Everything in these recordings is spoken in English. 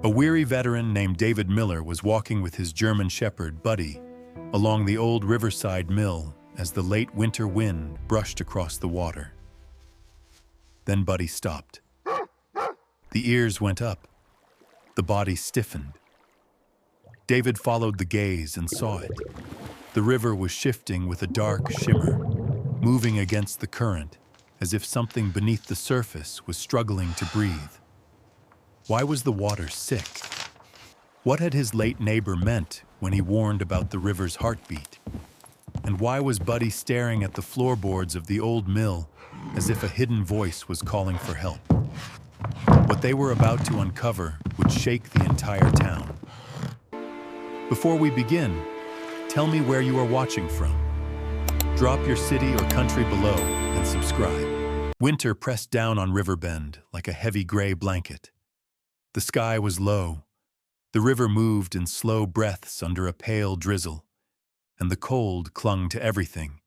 A weary veteran named David Miller was walking with his German shepherd, Buddy, along the old riverside mill as the late winter wind brushed across the water. Then Buddy stopped. The ears went up. The body stiffened. David followed the gaze and saw it. The river was shifting with a dark shimmer, moving against the current, as if something beneath the surface was struggling to breathe. Why was the water sick? What had his late neighbor meant when he warned about the river's heartbeat? And why was Buddy staring at the floorboards of the old mill as if a hidden voice was calling for help? What they were about to uncover would shake the entire town. Before we begin, tell me where you are watching from. Drop your city or country below and subscribe. Winter pressed down on Riverbend like a heavy gray blanket. The sky was low. The river moved in slow breaths under a pale drizzle, and the cold clung to everything,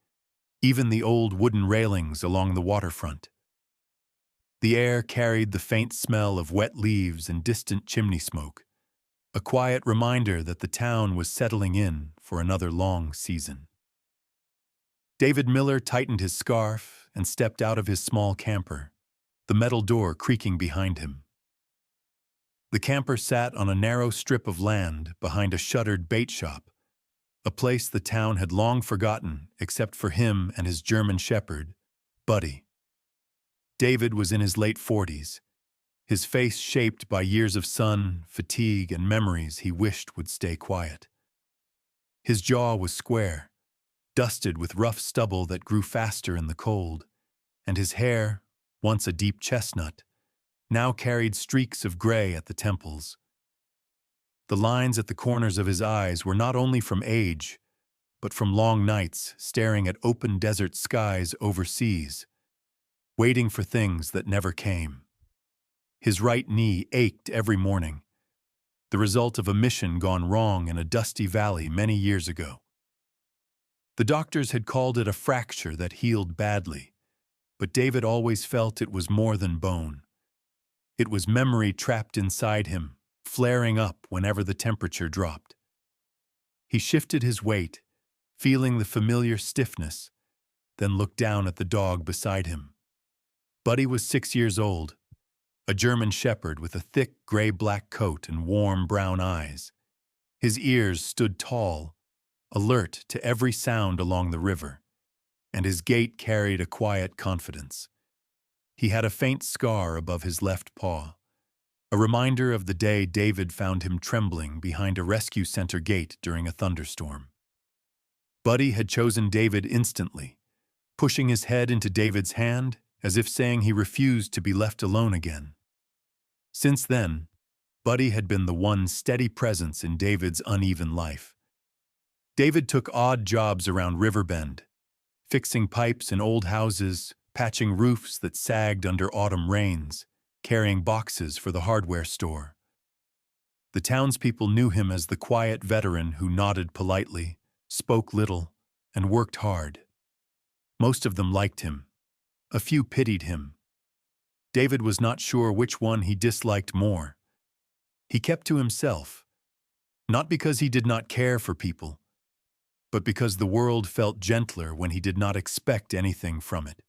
even the old wooden railings along the waterfront. The air carried the faint smell of wet leaves and distant chimney smoke, a quiet reminder that the town was settling in for another long season. David Miller tightened his scarf and stepped out of his small camper, the metal door creaking behind him. The camper sat on a narrow strip of land behind a shuttered bait shop, a place the town had long forgotten except for him and his German shepherd, Buddy. David was in his late 40s, his face shaped by years of sun, fatigue, and memories he wished would stay quiet. His jaw was square, dusted with rough stubble that grew faster in the cold, and his hair, once a deep chestnut, now carried streaks of gray at the temples. The lines at the corners of his eyes were not only from age, but from long nights staring at open desert skies overseas, waiting for things that never came. His right knee ached every morning, the result of a mission gone wrong in a dusty valley many years ago. The doctors had called it a fracture that healed badly, but David always felt it was more than bone. It was memory trapped inside him, flaring up whenever the temperature dropped. He shifted his weight, feeling the familiar stiffness, then looked down at the dog beside him. Buddy was 6 years old, a German shepherd with a thick gray-black coat and warm brown eyes. His ears stood tall, alert to every sound along the river, and his gait carried a quiet confidence. He had a faint scar above his left paw, a reminder of the day David found him trembling behind a rescue center gate during a thunderstorm. Buddy had chosen David instantly, pushing his head into David's hand as if saying he refused to be left alone again. Since then, Buddy had been the one steady presence in David's uneven life. David took odd jobs around Riverbend, fixing pipes in old houses, patching roofs that sagged under autumn rains, carrying boxes for the hardware store. The townspeople knew him as the quiet veteran who nodded politely, spoke little, and worked hard. Most of them liked him. A few pitied him. David was not sure which one he disliked more. He kept to himself, not because he did not care for people, but because the world felt gentler when he did not expect anything from it.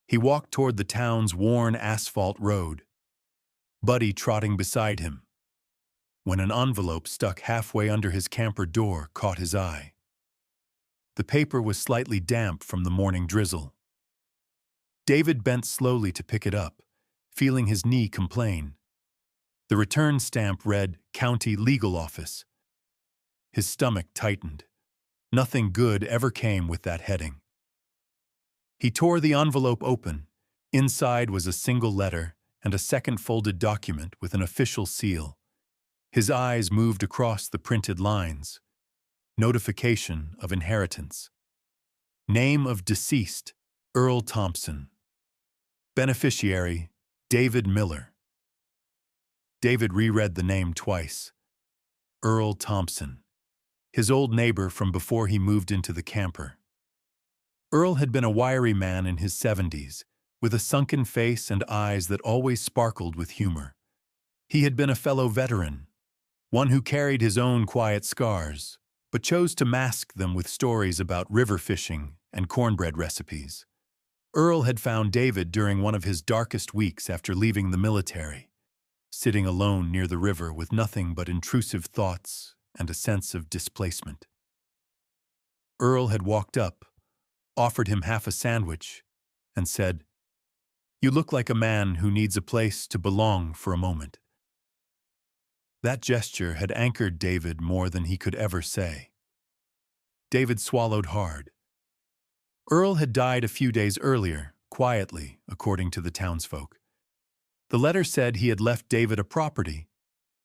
He walked toward the town's worn asphalt road, Buddy trotting beside him, when an envelope stuck halfway under his camper door caught his eye. The paper was slightly damp from the morning drizzle. David bent slowly to pick it up, feeling his knee complain. The return stamp read, "County Legal Office." His stomach tightened. Nothing good ever came with that heading. He tore the envelope open. Inside was a single letter and a second folded document with an official seal. His eyes moved across the printed lines. Notification of inheritance. Name of deceased, Earl Thompson. Beneficiary, David Miller. David reread the name twice. Earl Thompson, his old neighbor from before he moved into the camper. Earl had been a wiry man in his 70s, with a sunken face and eyes that always sparkled with humor. He had been a fellow veteran, one who carried his own quiet scars, but chose to mask them with stories about river fishing and cornbread recipes. Earl had found David during one of his darkest weeks after leaving the military, sitting alone near the river with nothing but intrusive thoughts and a sense of displacement. Earl had walked up, offered him half a sandwich, and said, "You look like a man who needs a place to belong for a moment." That gesture had anchored David more than he could ever say. David swallowed hard. Earl had died a few days earlier, quietly, according to the townsfolk. The letter said he had left David a property,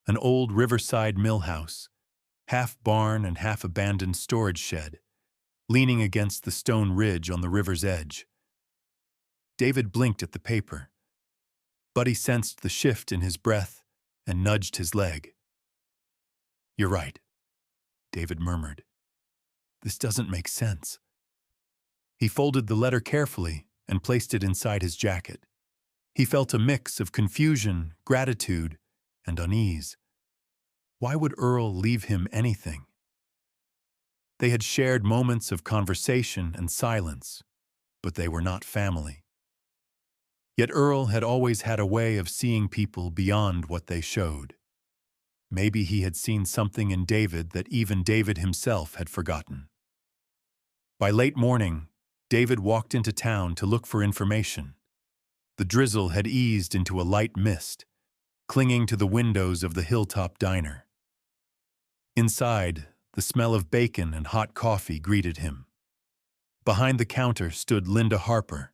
an old riverside mill house, half barn and half abandoned storage shed, leaning against the stone ridge on the river's edge. David blinked at the paper. Buddy sensed the shift in his breath and nudged his leg. "You're right," David murmured. "This doesn't make sense." He folded the letter carefully and placed it inside his jacket. He felt a mix of confusion, gratitude, and unease. Why would Earl leave him anything? They had shared moments of conversation and silence, but they were not family. Yet Earl had always had a way of seeing people beyond what they showed. Maybe he had seen something in David that even David himself had forgotten. By late morning, David walked into town to look for information. The drizzle had eased into a light mist, clinging to the windows of the hilltop diner. Inside, the smell of bacon and hot coffee greeted him. Behind the counter stood Linda Harper,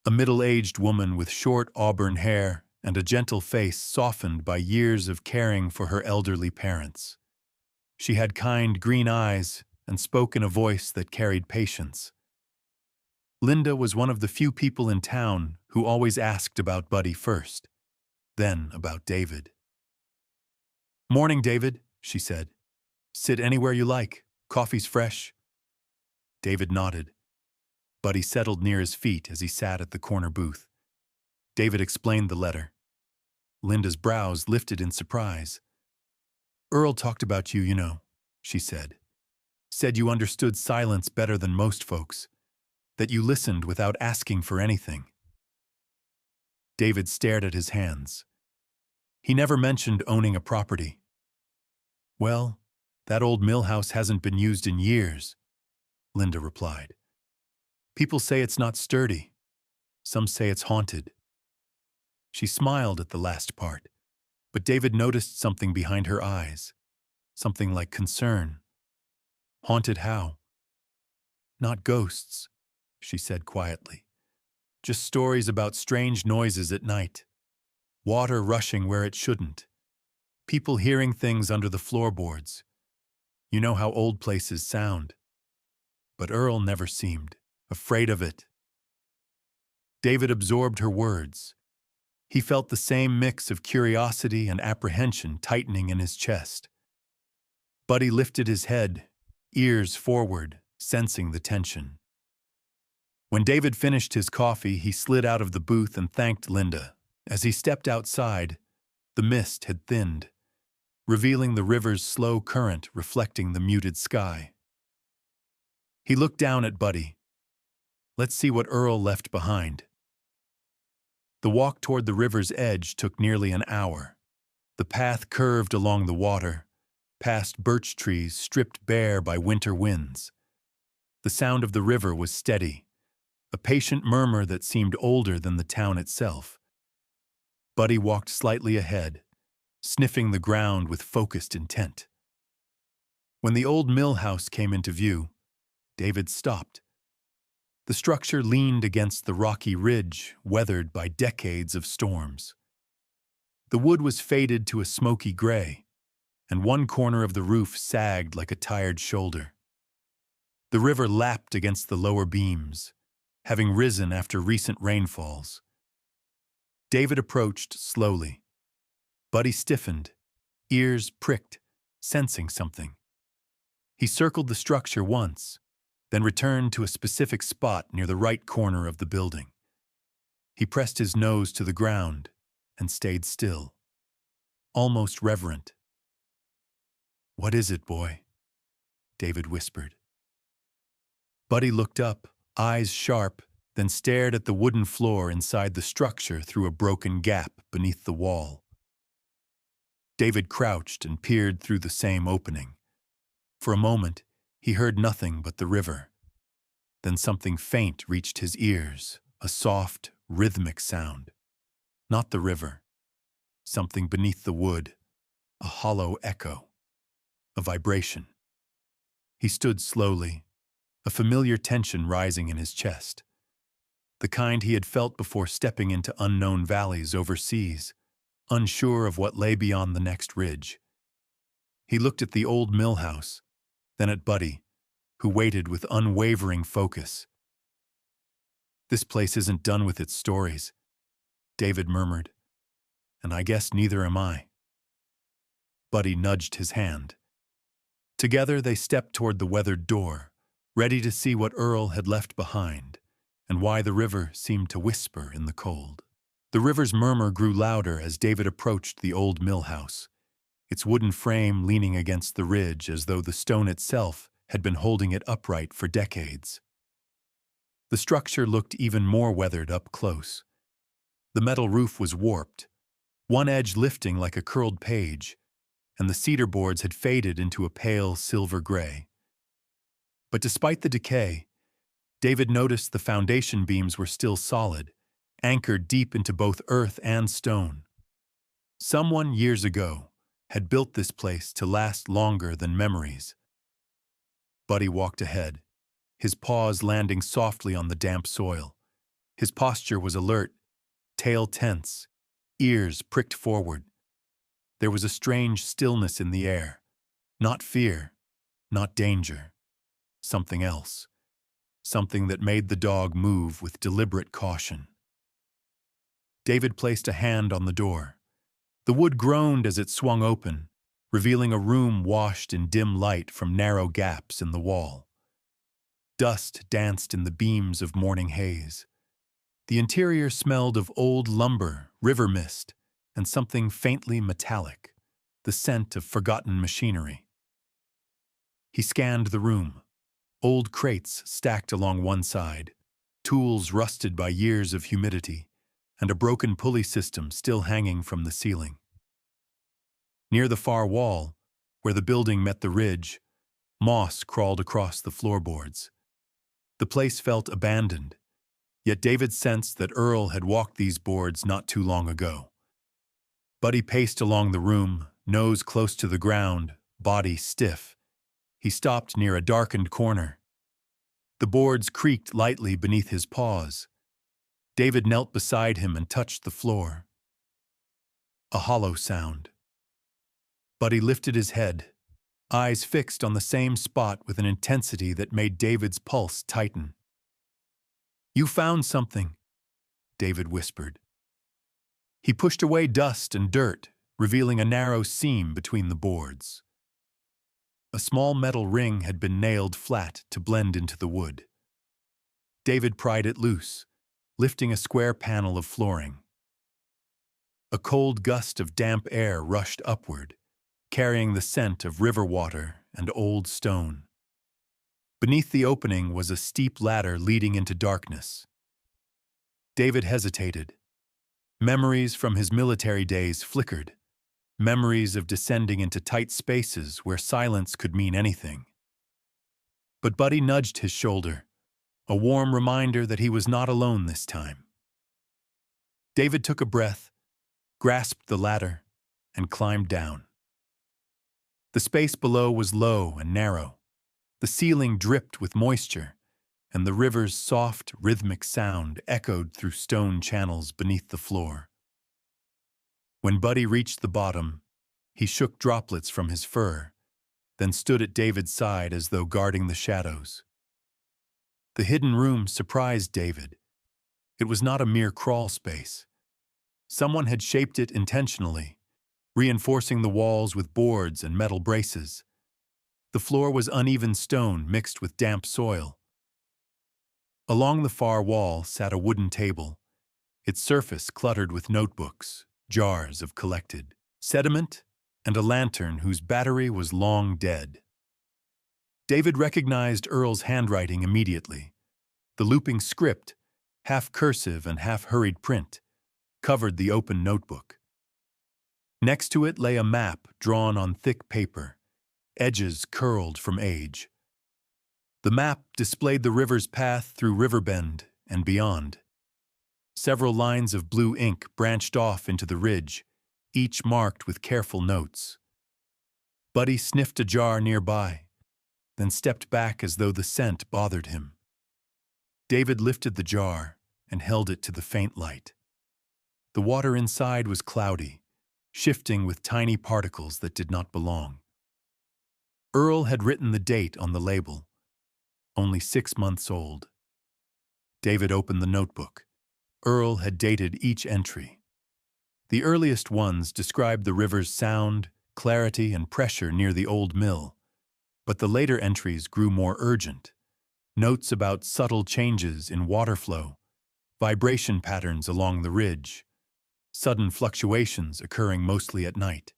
a middle-aged woman with short auburn hair and a gentle face softened by years of caring for her elderly parents. She had kind green eyes and spoke in a voice that carried patience. Linda was one of the few people in town who always asked about Buddy first, then about David. "Morning, David," she said. "Sit anywhere you like. Coffee's fresh." David nodded. Buddy settled near his feet as he sat at the corner booth. David explained the letter. Linda's brows lifted in surprise. "Earl talked about you, you know," she said. "Said you understood silence better than most folks, that you listened without asking for anything." David stared at his hands. He never mentioned owning a property. "Well, that old mill house hasn't been used in years," Linda replied. "People say it's not sturdy. Some say it's haunted." She smiled at the last part, but David noticed something behind her eyes, something like concern. "Haunted how?" "Not ghosts," she said quietly. "Just stories about strange noises at night. Water rushing where it shouldn't. People hearing things under the floorboards. You know how old places sound." But Earl never seemed afraid of it. David absorbed her words. He felt the same mix of curiosity and apprehension tightening in his chest. Buddy lifted his head, ears forward, sensing the tension. When David finished his coffee, he slid out of the booth and thanked Linda. As he stepped outside, the mist had thinned, revealing the river's slow current reflecting the muted sky. He looked down at Buddy. "Let's see what Earl left behind." The walk toward the river's edge took nearly an hour. The path curved along the water, past birch trees stripped bare by winter winds. The sound of the river was steady, a patient murmur that seemed older than the town itself. Buddy walked slightly ahead, sniffing the ground with focused intent. When the old mill house came into view, David stopped. The structure leaned against the rocky ridge, weathered by decades of storms. The wood was faded to a smoky gray, and one corner of the roof sagged like a tired shoulder. The river lapped against the lower beams, having risen after recent rainfalls. David approached slowly. Buddy stiffened, ears pricked, sensing something. He circled the structure once, then returned to a specific spot near the right corner of the building. He pressed his nose to the ground and stayed still. almost reverent. "What is it, boy?" David whispered. Buddy looked up, eyes sharp, then stared at the wooden floor inside the structure through a broken gap beneath the wall. David crouched and peered through the same opening. For a moment, he heard nothing but the river. Then something faint reached his ears, a soft, rhythmic sound. Not the river. Something beneath the wood, a hollow echo, a vibration. He stood slowly, a familiar tension rising in his chest. The kind he had felt before stepping into unknown valleys overseas, unsure of what lay beyond the next ridge. He looked at the old mill house, then at Buddy, who waited with unwavering focus. "This place isn't done with its stories," David murmured, "and I guess neither am I." Buddy nudged his hand. Together they stepped toward the weathered door, ready to see what Earl had left behind, and why the river seemed to whisper in the cold. The river's murmur grew louder as David approached the old mill house, its wooden frame leaning against the ridge as though the stone itself had been holding it upright for decades. The structure looked even more weathered up close. The metal roof was warped, one edge lifting like a curled page, and the cedar boards had faded into a pale silver gray. But despite the decay, David noticed the foundation beams were still solid, anchored deep into both earth and stone. Someone years ago had built this place to last longer than memories. Buddy walked ahead, his paws landing softly on the damp soil. His posture was alert, tail tense, ears pricked forward. There was a strange stillness in the air. Not fear, not danger. Something else. Something that made the dog move with deliberate caution. David placed a hand on the door. The wood groaned as it swung open, revealing a room washed in dim light from narrow gaps in the wall. Dust danced in the beams of morning haze. The interior smelled of old lumber, river mist, and something faintly metallic, the scent of forgotten machinery. He scanned the room. Old crates stacked along one side, tools rusted by years of humidity, and a broken pulley system still hanging from the ceiling. Near the far wall, where the building met the ridge, moss crawled across the floorboards. The place felt abandoned, yet David sensed that Earl had walked these boards not too long ago. Buddy paced along the room, nose close to the ground, body stiff. He stopped near a darkened corner. The boards creaked lightly beneath his paws. David knelt beside him and touched the floor. A hollow sound. Buddy lifted his head, eyes fixed on the same spot with an intensity that made David's pulse tighten. "You found something," David whispered. He pushed away dust and dirt, revealing a narrow seam between the boards. A small metal ring had been nailed flat to blend into the wood. David pried it loose, lifting a square panel of flooring. A cold gust of damp air rushed upward, carrying the scent of river water and old stone. Beneath the opening was a steep ladder leading into darkness. David hesitated. Memories from his military days flickered. Memories of descending into tight spaces where silence could mean anything. But Buddy nudged his shoulder, a warm reminder that he was not alone this time. David took a breath, grasped the ladder, and climbed down. The space below was low and narrow. The ceiling dripped with moisture, and the river's soft, rhythmic sound echoed through stone channels beneath the floor. When Buddy reached the bottom, he shook droplets from his fur, then stood at David's side as though guarding the shadows. The hidden room surprised David. It was not a mere crawl space. Someone had shaped it intentionally, reinforcing the walls with boards and metal braces. The floor was uneven stone mixed with damp soil. Along the far wall sat a wooden table, its surface cluttered with notebooks, jars of collected sediment, and a lantern whose battery was long dead. David recognized Earl's handwriting immediately. The looping script, half cursive and half hurried print, covered the open notebook. Next to it lay a map drawn on thick paper, edges curled from age. The map displayed the river's path through Riverbend and beyond. Several lines of blue ink branched off into the ridge, each marked with careful notes. Buddy sniffed a jar nearby, then stepped back as though the scent bothered him. David lifted the jar and held it to the faint light. The water inside was cloudy, shifting with tiny particles that did not belong. Earl had written the date on the label, only 6 months old. David opened the notebook. Earl had dated each entry. The earliest ones described the river's sound, clarity, and pressure near the old mill, but the later entries grew more urgent. Notes about subtle changes in water flow, vibration patterns along the ridge, sudden fluctuations occurring mostly at night.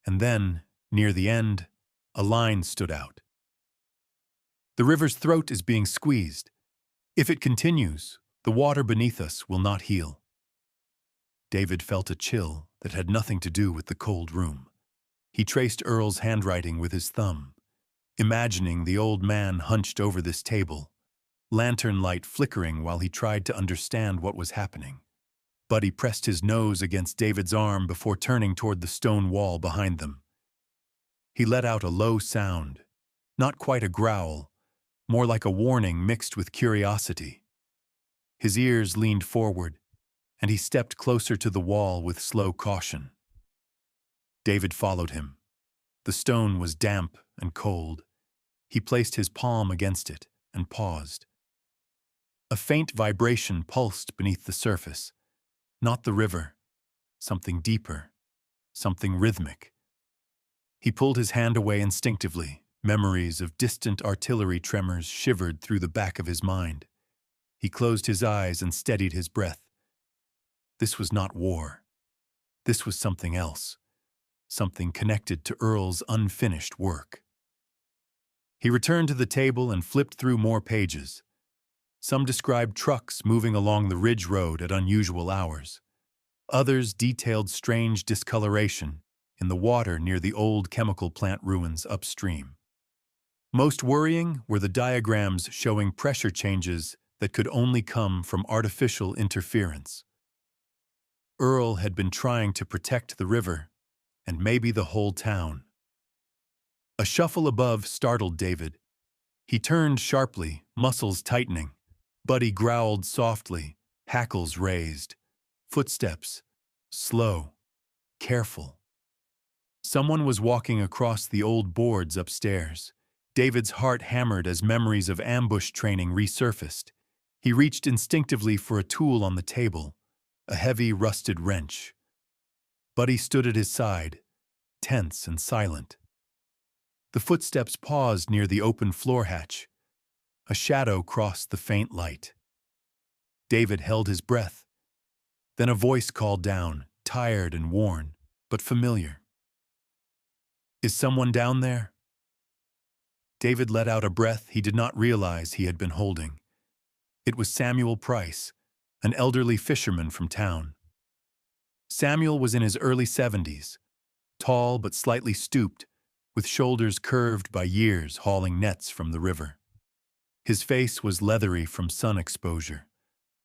And then, near the end, a line stood out. The river's throat is being squeezed. If it continues, the water beneath us will not heal. David felt a chill that had nothing to do with the cold room. He traced Earl's handwriting with his thumb, imagining the old man hunched over this table, lantern light flickering while he tried to understand what was happening. Buddy pressed his nose against David's arm before turning toward the stone wall behind them. He let out a low sound, not quite a growl, more like a warning mixed with curiosity. His ears leaned forward, and he stepped closer to the wall with slow caution. David followed him. The stone was damp and cold. He placed his palm against it and paused. A faint vibration pulsed beneath the surface. Not the river, something deeper, something rhythmic. He pulled his hand away instinctively. Memories of distant artillery tremors shivered through the back of his mind. He closed his eyes and steadied his breath. This was not war. This was something else, something connected to Earl's unfinished work. He returned to the table and flipped through more pages. Some described trucks moving along the ridge road at unusual hours. Others detailed strange discoloration in the water near the old chemical plant ruins upstream. Most worrying were the diagrams showing pressure changes that could only come from artificial interference. Earl had been trying to protect the river, and maybe the whole town. A shuffle above startled David. He turned sharply, muscles tightening. Buddy growled softly, hackles raised. Footsteps, slow, careful. Someone was walking across the old boards upstairs. David's heart hammered as memories of ambush training resurfaced. He reached instinctively for a tool on the table, a heavy, rusted wrench. Buddy stood at his side, tense and silent. The footsteps paused near the open floor hatch. A shadow crossed the faint light. David held his breath. Then a voice called down, tired and worn, but familiar. "Is someone down there?" David let out a breath he did not realize he had been holding. It was Samuel Price, an elderly fisherman from town. Samuel was in his early 70s, tall but slightly stooped, with shoulders curved by years hauling nets from the river. His face was leathery from sun exposure,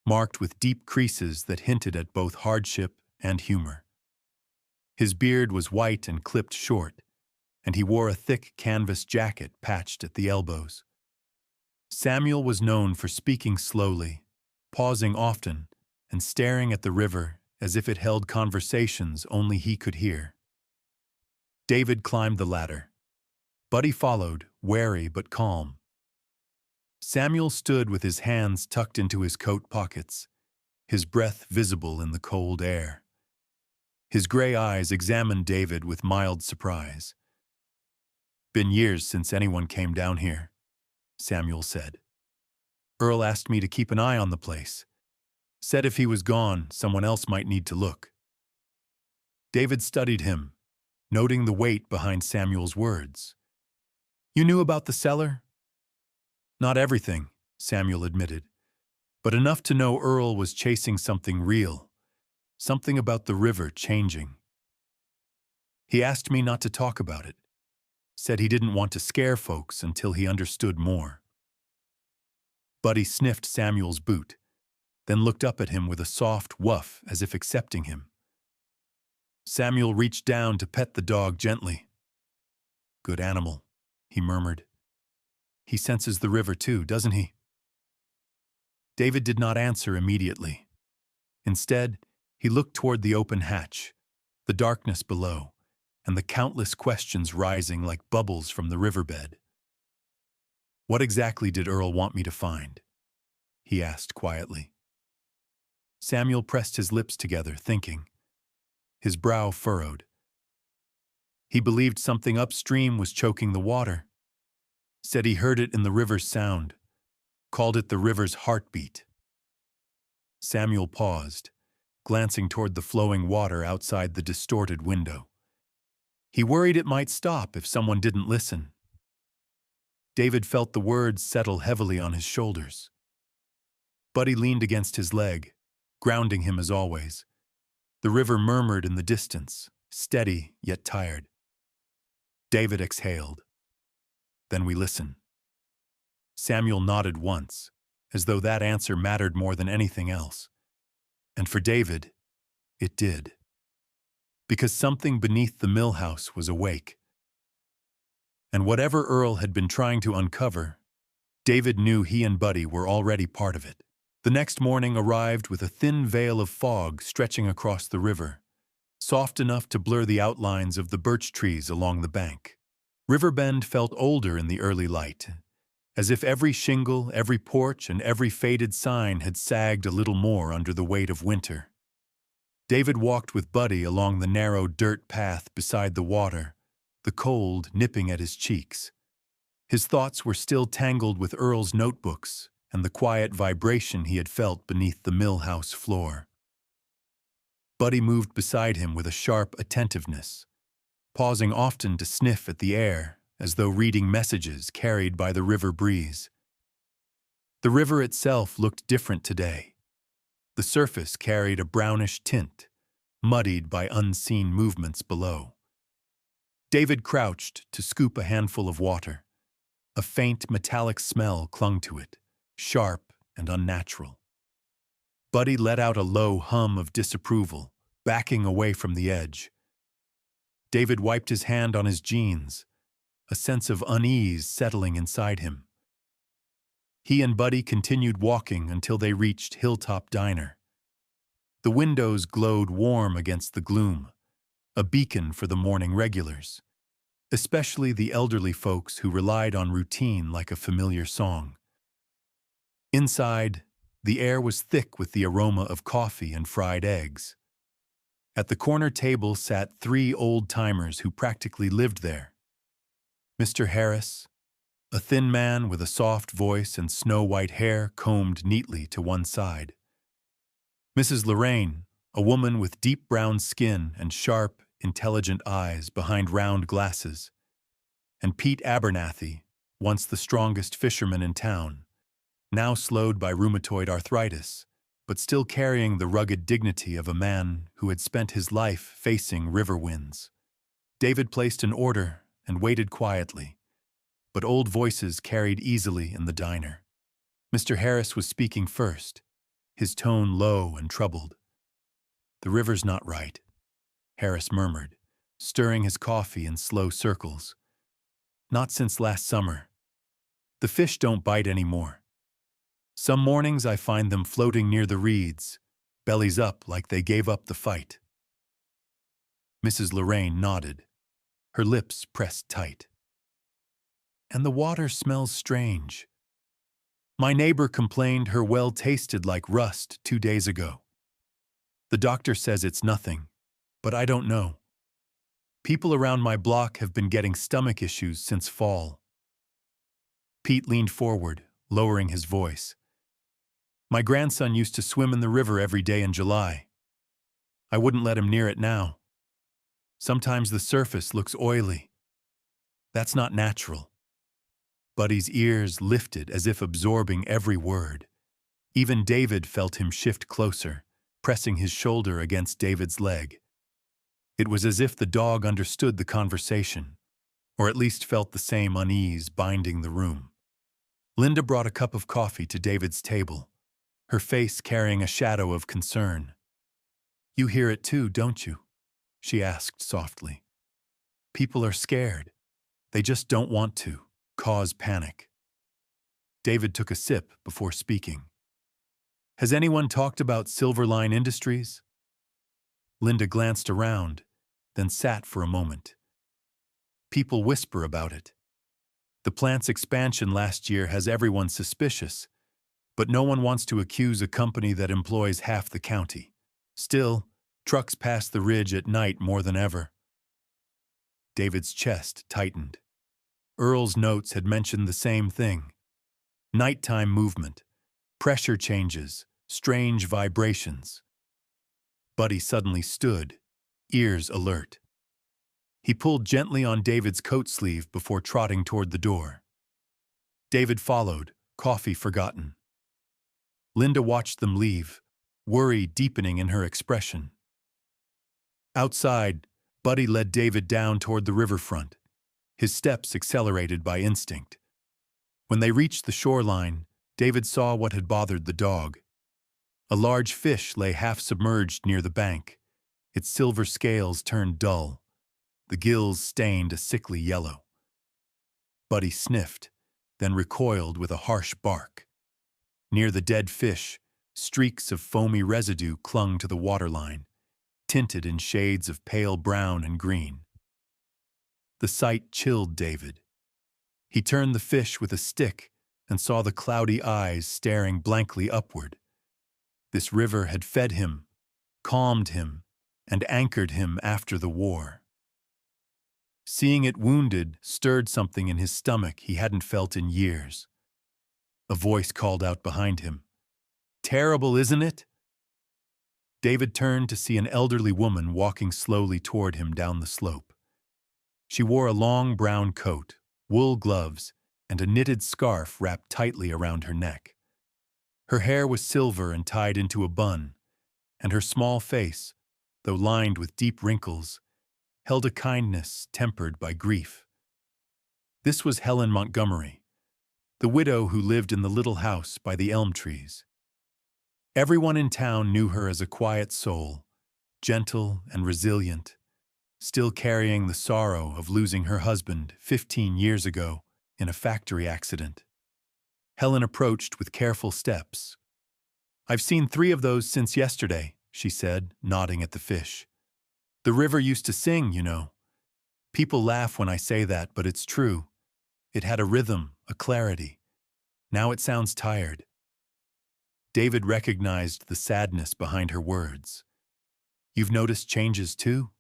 marked with deep creases that hinted at both hardship and humor. His beard was white and clipped short, and he wore a thick canvas jacket patched at the elbows. Samuel was known for speaking slowly, pausing often, and staring at the river as if it held conversations only he could hear. David climbed the ladder. Buddy followed, wary but calm. Samuel stood with his hands tucked into his coat pockets, his breath visible in the cold air. His gray eyes examined David with mild surprise. "Been years since anyone came down here," Samuel said. "Earl asked me to keep an eye on the place. Said if he was gone, someone else might need to look." David studied him, noting the weight behind Samuel's words. "You knew about the cellar?" "Not everything," Samuel admitted, "but enough to know Earl was chasing something real, something about the river changing. He asked me not to talk about it, said he didn't want to scare folks until he understood more." Buddy sniffed Samuel's boot, then looked up at him with a soft woof as if accepting him. Samuel reached down to pet the dog gently. "Good animal," he murmured. "He senses the river too, doesn't he?" David did not answer immediately. Instead, he looked toward the open hatch, the darkness below, and the countless questions rising like bubbles from the riverbed. "What exactly did Earl want me to find?" he asked quietly. Samuel pressed his lips together, thinking. His brow furrowed. He believed something upstream was choking the water. Said he heard it in the river's sound, called it the river's heartbeat. Samuel paused, glancing toward the flowing water outside the distorted window. He worried it might stop if someone didn't listen. David felt the words settle heavily on his shoulders. Buddy leaned against his leg, grounding him as always. The river murmured in the distance, steady yet tired. David exhaled. "Then we listen." Samuel nodded once, as though that answer mattered more than anything else. And for David, it did. Because something beneath the mill house was awake. And whatever Earl had been trying to uncover, David knew he and Buddy were already part of it. The next morning arrived with a thin veil of fog stretching across the river, soft enough to blur the outlines of the birch trees along the bank. Riverbend felt older in the early light, as if every shingle, every porch, and every faded sign had sagged a little more under the weight of winter. David walked with Buddy along the narrow dirt path beside the water, the cold nipping at his cheeks. His thoughts were still tangled with Earl's notebooks and the quiet vibration he had felt beneath the mill house floor. Buddy moved beside him with a sharp attentiveness, pausing often to sniff at the air as though reading messages carried by the river breeze. The river itself looked different today. The surface carried a brownish tint, muddied by unseen movements below. David crouched to scoop a handful of water. A faint metallic smell clung to it, sharp and unnatural. Buddy let out a low hum of disapproval, backing away from the edge. David wiped his hand on his jeans, a sense of unease settling inside him. He and Buddy continued walking until they reached Hilltop Diner. The windows glowed warm against the gloom, a beacon for the morning regulars, especially the elderly folks who relied on routine like a familiar song. Inside, the air was thick with the aroma of coffee and fried eggs. At the corner table sat 3 old-timers who practically lived there. Mr. Harris, a thin man with a soft voice and snow-white hair combed neatly to one side. Mrs. Lorraine, a woman with deep brown skin and sharp, intelligent eyes behind round glasses. And Pete Abernathy, once the strongest fisherman in town, now slowed by rheumatoid arthritis, but still carrying the rugged dignity of a man who had spent his life facing river winds. David placed an order and waited quietly, but old voices carried easily in the diner. Mr. Harris was speaking first, his tone low and troubled. "The river's not right," Harris murmured, stirring his coffee in slow circles. "Not since last summer. The fish don't bite anymore. Some mornings I find them floating near the reeds, bellies up like they gave up the fight." Mrs. Lorraine nodded, her lips pressed tight. "And the water smells strange. My neighbor complained her well tasted like rust 2 days ago. The doctor says it's nothing, but I don't know. People around my block have been getting stomach issues since fall." Pete leaned forward, lowering his voice. "My grandson used to swim in the river every day in July. I wouldn't let him near it now. Sometimes the surface looks oily. That's not natural. Buddy's ears lifted as if absorbing every word. Even David felt him shift closer, pressing his shoulder against David's leg. It was as if the dog understood the conversation, or at least felt the same unease binding the room. Linda brought a cup of coffee to David's table, her face carrying a shadow of concern. "You hear it too, don't you?" she asked softly. "People are scared. They just don't want to cause panic." David took a sip before speaking. "Has anyone talked about Silverline Industries?" Linda glanced around, then sat for a moment. "People whisper about it. The plant's expansion last year has everyone suspicious, but no one wants to accuse a company that employs half the county. Still, trucks pass the ridge at night more than ever." David's chest tightened. Earl's notes had mentioned the same thing. Nighttime movement, pressure changes, strange vibrations. Buddy suddenly stood, ears alert. He pulled gently on David's coat sleeve before trotting toward the door. David followed, coffee forgotten. Linda watched them leave, worry deepening in her expression. Outside, Buddy led David down toward the riverfront, his steps accelerated by instinct. When they reached the shoreline, David saw what had bothered the dog. A large fish lay half submerged near the bank, its silver scales turned dull, the gills stained a sickly yellow. Buddy sniffed, then recoiled with a harsh bark. Near the dead fish, streaks of foamy residue clung to the waterline, tinted in shades of pale brown and green. The sight chilled David. He turned the fish with a stick and saw the cloudy eyes staring blankly upward. This river had fed him, calmed him, and anchored him after the war. Seeing it wounded stirred something in his stomach he hadn't felt in years. A voice called out behind him, "Terrible, isn't it?" David turned to see an elderly woman walking slowly toward him down the slope. She wore a long brown coat, wool gloves, and a knitted scarf wrapped tightly around her neck. Her hair was silver and tied into a bun, and her small face, though lined with deep wrinkles, held a kindness tempered by grief. This was Helen Montgomery, the widow who lived in the little house by the elm trees. Everyone in town knew her as a quiet soul, gentle and resilient, still carrying the sorrow of losing her husband 15 years ago in a factory accident. Helen approached with careful steps. "I've seen 3 of those since yesterday," she said, nodding at the fish. "The river used to sing, you know. People laugh when I say that, but it's true. It had a rhythm, a clarity. Now it sounds tired." David recognized the sadness behind her words. "You've noticed changes too?"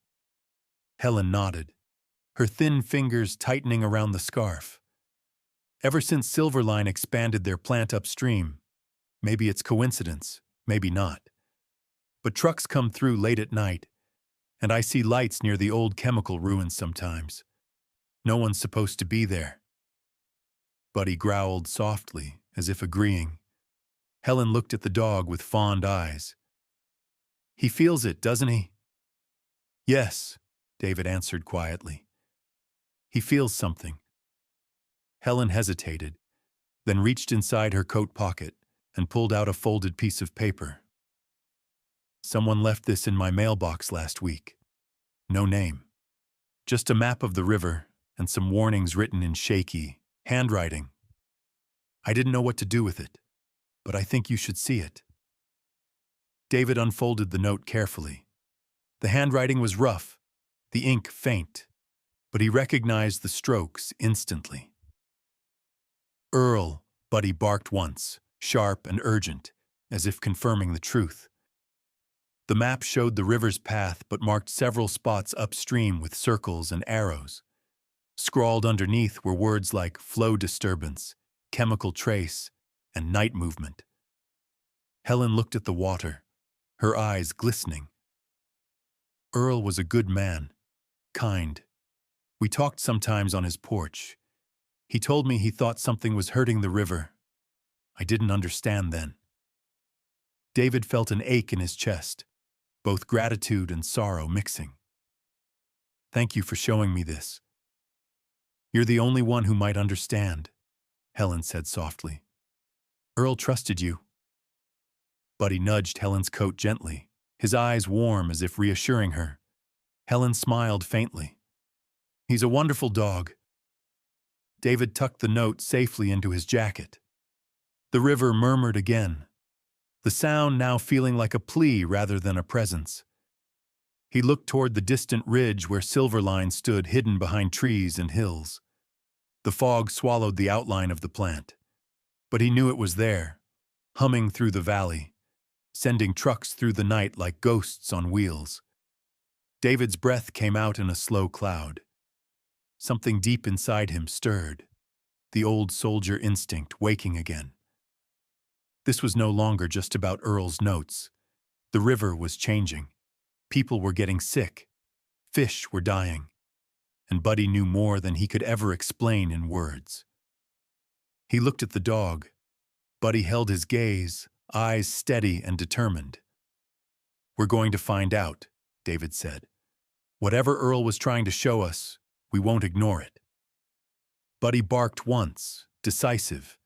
Helen nodded, her thin fingers tightening around the scarf. "Ever since Silverline expanded their plant upstream, maybe it's coincidence, maybe not. But trucks come through late at night, and I see lights near the old chemical ruins sometimes. No one's supposed to be there." Buddy growled softly, as if agreeing. Helen looked at the dog with fond eyes. "He feels it, doesn't he?" "Yes," David answered quietly. "He feels something." Helen hesitated, then reached inside her coat pocket and pulled out a folded piece of paper. "Someone left this in my mailbox last week. No name. Just a map of the river and some warnings written in shaky handwriting. I didn't know what to do with it, but I think you should see it." David unfolded the note carefully. The handwriting was rough, the ink faint, but he recognized the strokes instantly. "Earl," Buddy barked once, sharp and urgent, as if confirming the truth. The map showed the river's path but marked several spots upstream with circles and arrows. Scrawled underneath were words like flow disturbance, chemical trace, and night movement. Helen looked at the water, her eyes glistening. Earl was a good man. kind. We talked sometimes on his porch. He told me he thought something was hurting the river. I didn't understand then. David felt an ache in his chest, both gratitude and sorrow mixing. Thank you for showing me this. You're the only one who might understand, Helen said softly. Earl trusted you. Buddy nudged Helen's coat gently, his eyes warm as if reassuring her. Helen smiled faintly. He's a wonderful dog. David tucked the note safely into his jacket. The river murmured again, the sound now feeling like a plea rather than a presence. He looked toward the distant ridge where Silverline stood hidden behind trees and hills. The fog swallowed the outline of the plant, but he knew it was there, humming through the valley, sending trucks through the night like ghosts on wheels. David's breath came out in a slow cloud. Something deep inside him stirred, the old soldier instinct waking again. This was no longer just about Earl's notes. The river was changing. People were getting sick. Fish were dying. And Buddy knew more than he could ever explain in words. He looked at the dog. Buddy held his gaze, eyes steady and determined. We're going to find out, David said. Whatever Earl was trying to show us, we won't ignore it. Buddy barked once, decisive,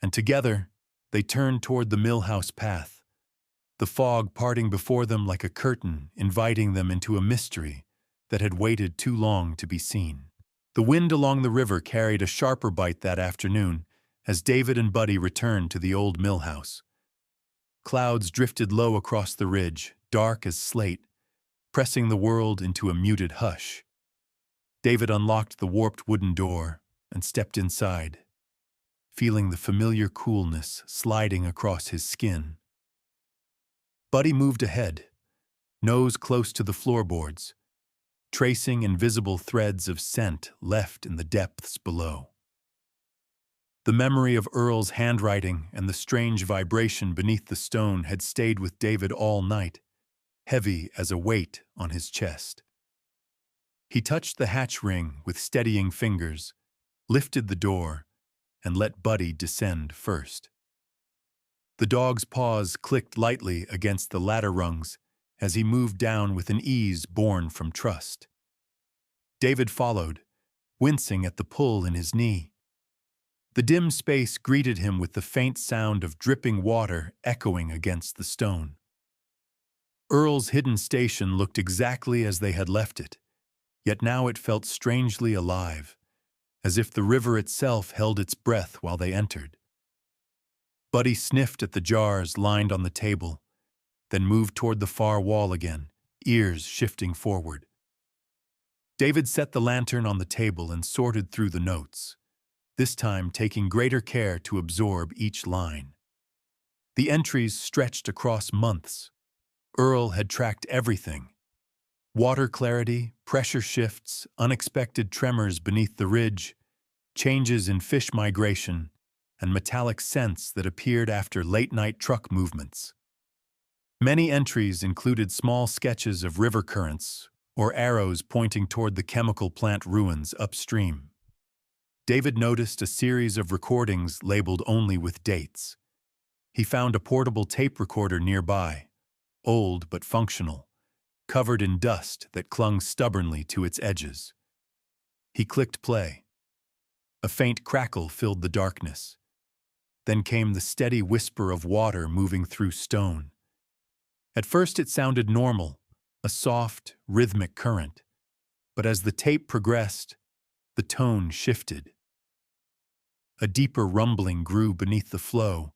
and together they turned toward the millhouse path, the fog parting before them like a curtain, inviting them into a mystery that had waited too long to be seen. The wind along the river carried a sharper bite that afternoon as David and Buddy returned to the old millhouse. Clouds drifted low across the ridge, dark as slate, pressing the world into a muted hush. David unlocked the warped wooden door and stepped inside, feeling the familiar coolness sliding across his skin. Buddy moved ahead, nose close to the floorboards, tracing invisible threads of scent left in the depths below. The memory of Earl's handwriting and the strange vibration beneath the stone had stayed with David all night, heavy as a weight on his chest. He touched the hatch ring with steadying fingers, lifted the door, and let Buddy descend first. The dog's paws clicked lightly against the ladder rungs as he moved down with an ease born from trust. David followed, wincing at the pull in his knee. The dim space greeted him with the faint sound of dripping water echoing against the stone. Earl's hidden station looked exactly as they had left it, yet now it felt strangely alive, as if the river itself held its breath while they entered. Buddy sniffed at the jars lined on the table, then moved toward the far wall again, ears shifting forward. David set the lantern on the table and sorted through the notes, this time taking greater care to absorb each line. The entries stretched across months. Earl had tracked everything. Water clarity, pressure shifts, unexpected tremors beneath the ridge, changes in fish migration, and metallic scents that appeared after late-night truck movements. Many entries included small sketches of river currents or arrows pointing toward the chemical plant ruins upstream. David noticed a series of recordings labeled only with dates. He found a portable tape recorder nearby, old but functional, covered in dust that clung stubbornly to its edges. He clicked play. A faint crackle filled the darkness. Then came the steady whisper of water moving through stone. At first it sounded normal, a soft, rhythmic current. But as the tape progressed, the tone shifted. A deeper rumbling grew beneath the flow,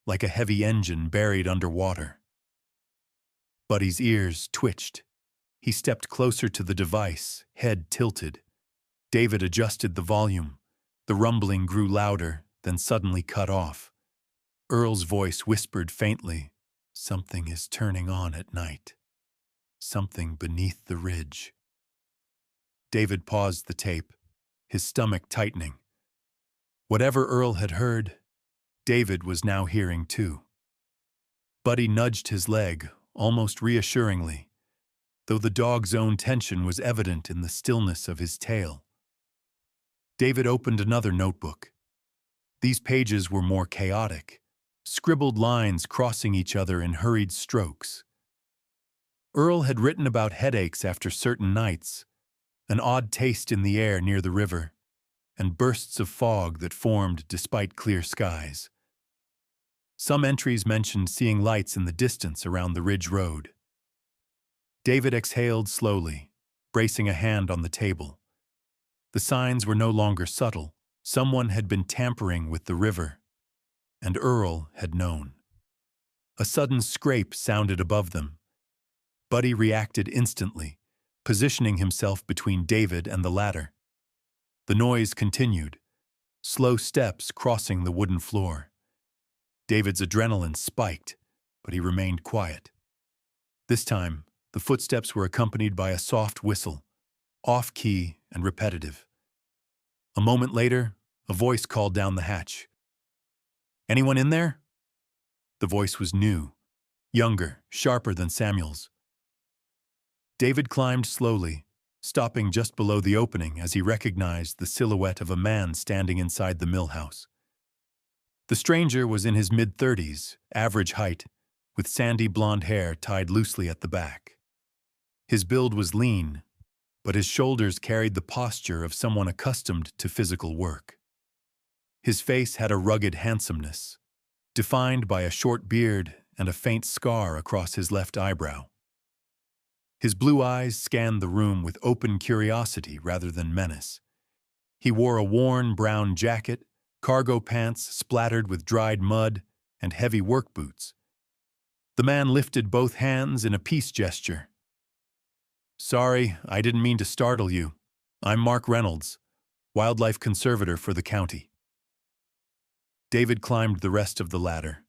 like a heavy engine buried underwater. Buddy's ears twitched. He stepped closer to the device, head tilted. David adjusted the volume. The rumbling grew louder, then suddenly cut off. Earl's voice whispered faintly, "Something is turning on at night. Something beneath the ridge." David paused the tape, his stomach tightening. Whatever Earl had heard, David was now hearing too. Buddy nudged his leg, almost reassuringly. though the dog's own tension was evident in the stillness of his tail. David opened another notebook. These pages were more chaotic, scribbled lines crossing each other in hurried strokes. Earl had written about headaches after certain nights, an odd taste in the air near the river, and bursts of fog that formed despite clear skies. Some entries mentioned seeing lights in the distance around the ridge road. David exhaled slowly, bracing a hand on the table. The signs were no longer subtle. Someone had been tampering with the river, and Earl had known. A sudden scrape sounded above them. Buddy reacted instantly, positioning himself between David and the ladder. The noise continued, slow steps crossing the wooden floor. David's adrenaline spiked, but he remained quiet. This time, the footsteps were accompanied by a soft whistle, off-key and repetitive. A moment later, a voice called down the hatch. "Anyone in there?" The voice was new, younger, sharper than Samuel's. David climbed slowly, stopping just below the opening as he recognized the silhouette of a man standing inside the mill house. The stranger was in his mid-30s, average height, with sandy blonde hair tied loosely at the back. His build was lean, but his shoulders carried the posture of someone accustomed to physical work. His face had a rugged handsomeness, defined by a short beard and a faint scar across his left eyebrow. His blue eyes scanned the room with open curiosity rather than menace. He wore a worn brown jacket, cargo pants splattered with dried mud, and heavy work boots. The man lifted both hands in a peace gesture. "Sorry, I didn't mean to startle you. I'm Mark Reynolds, wildlife conservator for the county." David climbed the rest of the ladder,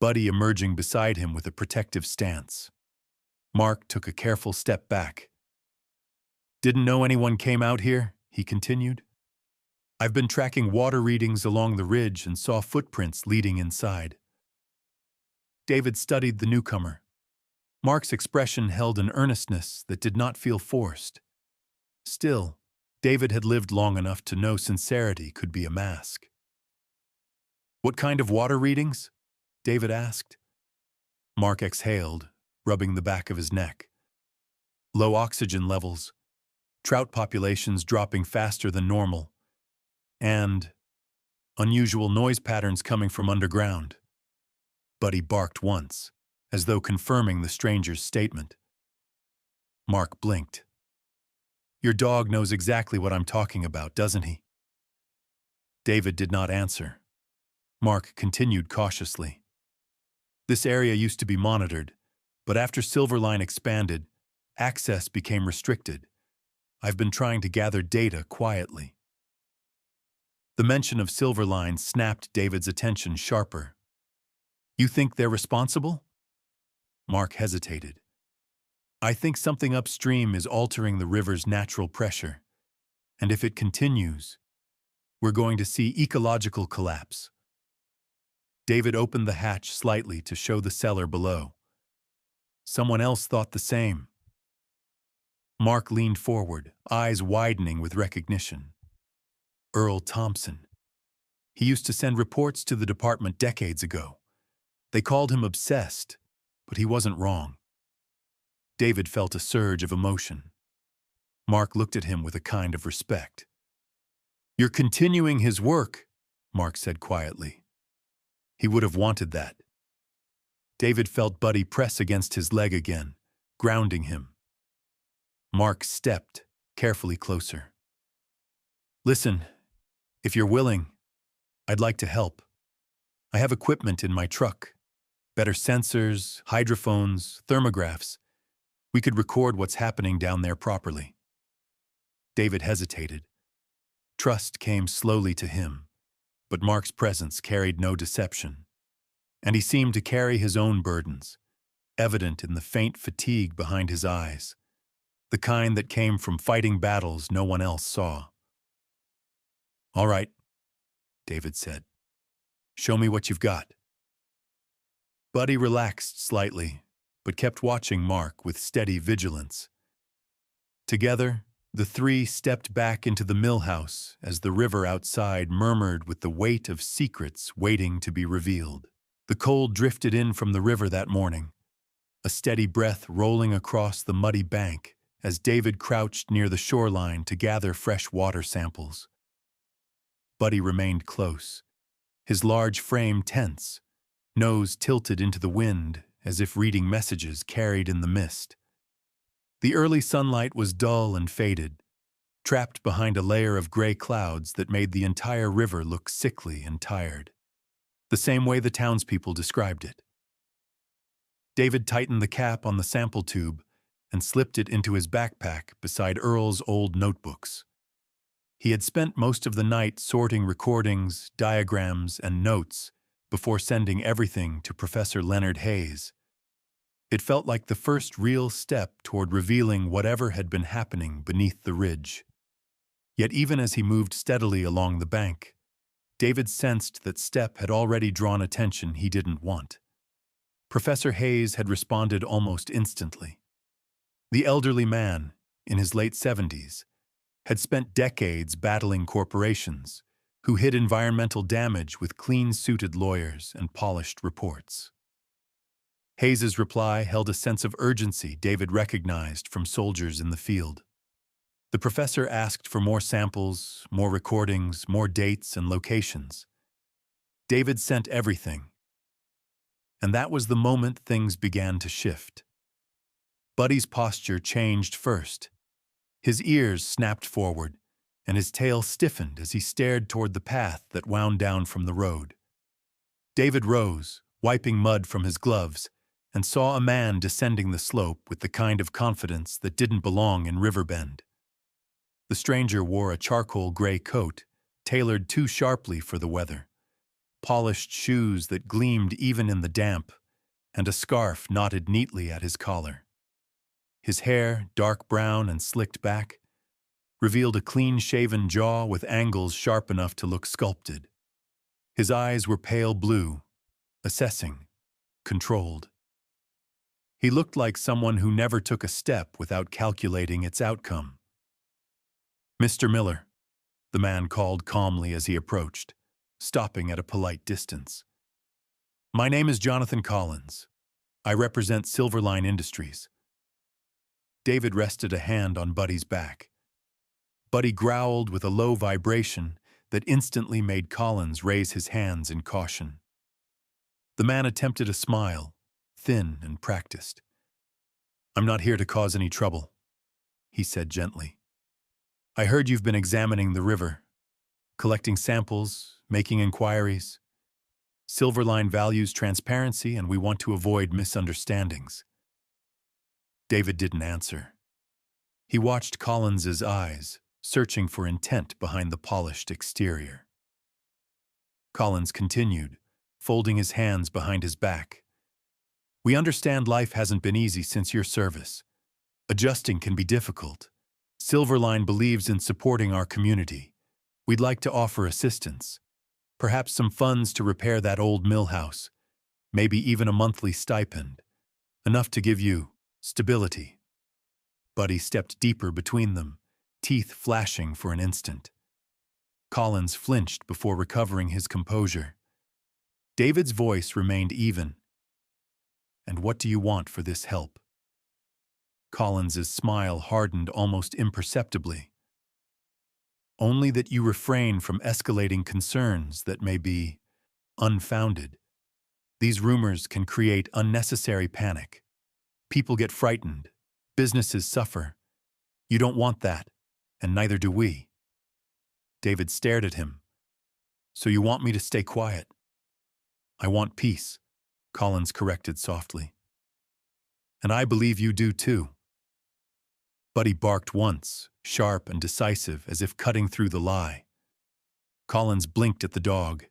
Buddy emerging beside him with a protective stance. Mark took a careful step back. "Didn't know anyone came out here," he continued. "I've been tracking water readings along the ridge and saw footprints leading inside." David studied the newcomer. Mark's expression held an earnestness that did not feel forced. Still, David had lived long enough to know sincerity could be a mask. "What kind of water readings?" David asked. Mark exhaled, rubbing the back of his neck. "Low oxygen levels, trout populations dropping faster than normal, and unusual noise patterns coming from underground." Buddy barked once, as though confirming the stranger's statement. Mark blinked. "Your dog knows exactly what I'm talking about, doesn't he?" David did not answer. Mark continued cautiously. "This area used to be monitored, but after Silverline expanded, access became restricted. I've been trying to gather data quietly." The mention of Silverline snapped David's attention sharper. "You think they're responsible?" Mark hesitated. "I think something upstream is altering the river's natural pressure, and if it continues, we're going to see ecological collapse." David opened the hatch slightly to show the cellar below. Someone else thought the same. Mark leaned forward, eyes widening with recognition. Earl Thompson. He used to send reports to the department decades ago. They called him obsessed, but he wasn't wrong. David felt a surge of emotion. Mark looked at him with a kind of respect. "You're continuing his work," Mark said quietly. He would have wanted that. David felt Buddy press against his leg again, grounding him. Mark stepped carefully closer. "Listen, if you're willing, I'd like to help. I have equipment in my truck. Better sensors, hydrophones, thermographs. We could record what's happening down there properly." David hesitated. Trust came slowly to him, but Mark's presence carried no deception. And he seemed to carry his own burdens, evident in the faint fatigue behind his eyes, the kind that came from fighting battles no one else saw. "All right," David said. "Show me what you've got." Buddy relaxed slightly, but kept watching Mark with steady vigilance. Together, the three stepped back into the mill house as the river outside murmured with the weight of secrets waiting to be revealed. The cold drifted in from the river that morning, a steady breath rolling across the muddy bank as David crouched near the shoreline to gather fresh water samples. Buddy remained close, his large frame tense, nose tilted into the wind as if reading messages carried in the mist. The early sunlight was dull and faded, trapped behind a layer of gray clouds that made the entire river look sickly and tired, the same way the townspeople described it. David tightened the cap on the sample tube and slipped it into his backpack beside Earl's old notebooks. He had spent most of the night sorting recordings, diagrams, and notes before sending everything to Professor Leonard Hayes. It felt like the first real step toward revealing whatever had been happening beneath the ridge. Yet even as he moved steadily along the bank, David sensed that Stepp had already drawn attention he didn't want. Professor Hayes had responded almost instantly. The elderly man, in his late 70s, had spent decades battling corporations who hid environmental damage with clean-suited lawyers and polished reports. Hayes's reply held a sense of urgency David recognized from soldiers in the field. The professor asked for more samples, more recordings, more dates and locations. David sent everything. And that was the moment things began to shift. Buddy's posture changed first. His ears snapped forward, and his tail stiffened as he stared toward the path that wound down from the road. David rose, wiping mud from his gloves, and saw a man descending the slope with the kind of confidence that didn't belong in Riverbend. The stranger wore a charcoal gray coat, tailored too sharply for the weather, polished shoes that gleamed even in the damp, and a scarf knotted neatly at his collar. His hair, dark brown and slicked back, revealed a clean-shaven jaw with angles sharp enough to look sculpted. His eyes were pale blue, assessing, controlled. He looked like someone who never took a step without calculating its outcome. "Mr. Miller," the man called calmly as he approached, stopping at a polite distance. "My name is Jonathan Collins. I represent Silverline Industries." David rested a hand on Buddy's back. Buddy growled with a low vibration that instantly made Collins raise his hands in caution. The man attempted a smile, thin and practiced. "I'm not here to cause any trouble," he said gently. "I heard you've been examining the river, collecting samples, making inquiries. Silverline values transparency, and we want to avoid misunderstandings." David didn't answer. He watched Collins's eyes, searching for intent behind the polished exterior. Collins continued, folding his hands behind his back. "We understand life hasn't been easy since your service. Adjusting can be difficult. Silverline believes in supporting our community. We'd like to offer assistance. Perhaps some funds to repair that old mill house. Maybe even a monthly stipend. Enough to give you stability." Buddy stepped deeper between them, teeth flashing for an instant. Collins flinched before recovering his composure. David's voice remained even. "And what do you want for this help?" Collins's smile hardened almost imperceptibly. "Only that you refrain from escalating concerns that may be unfounded. These rumors can create unnecessary panic. People get frightened. Businesses suffer. You don't want that, and neither do we." David stared at him. "So you want me to stay quiet?" "I want peace," Collins corrected softly. "And I believe you do too." Buddy barked once, sharp and decisive, as if cutting through the lie. Collins blinked at the dog,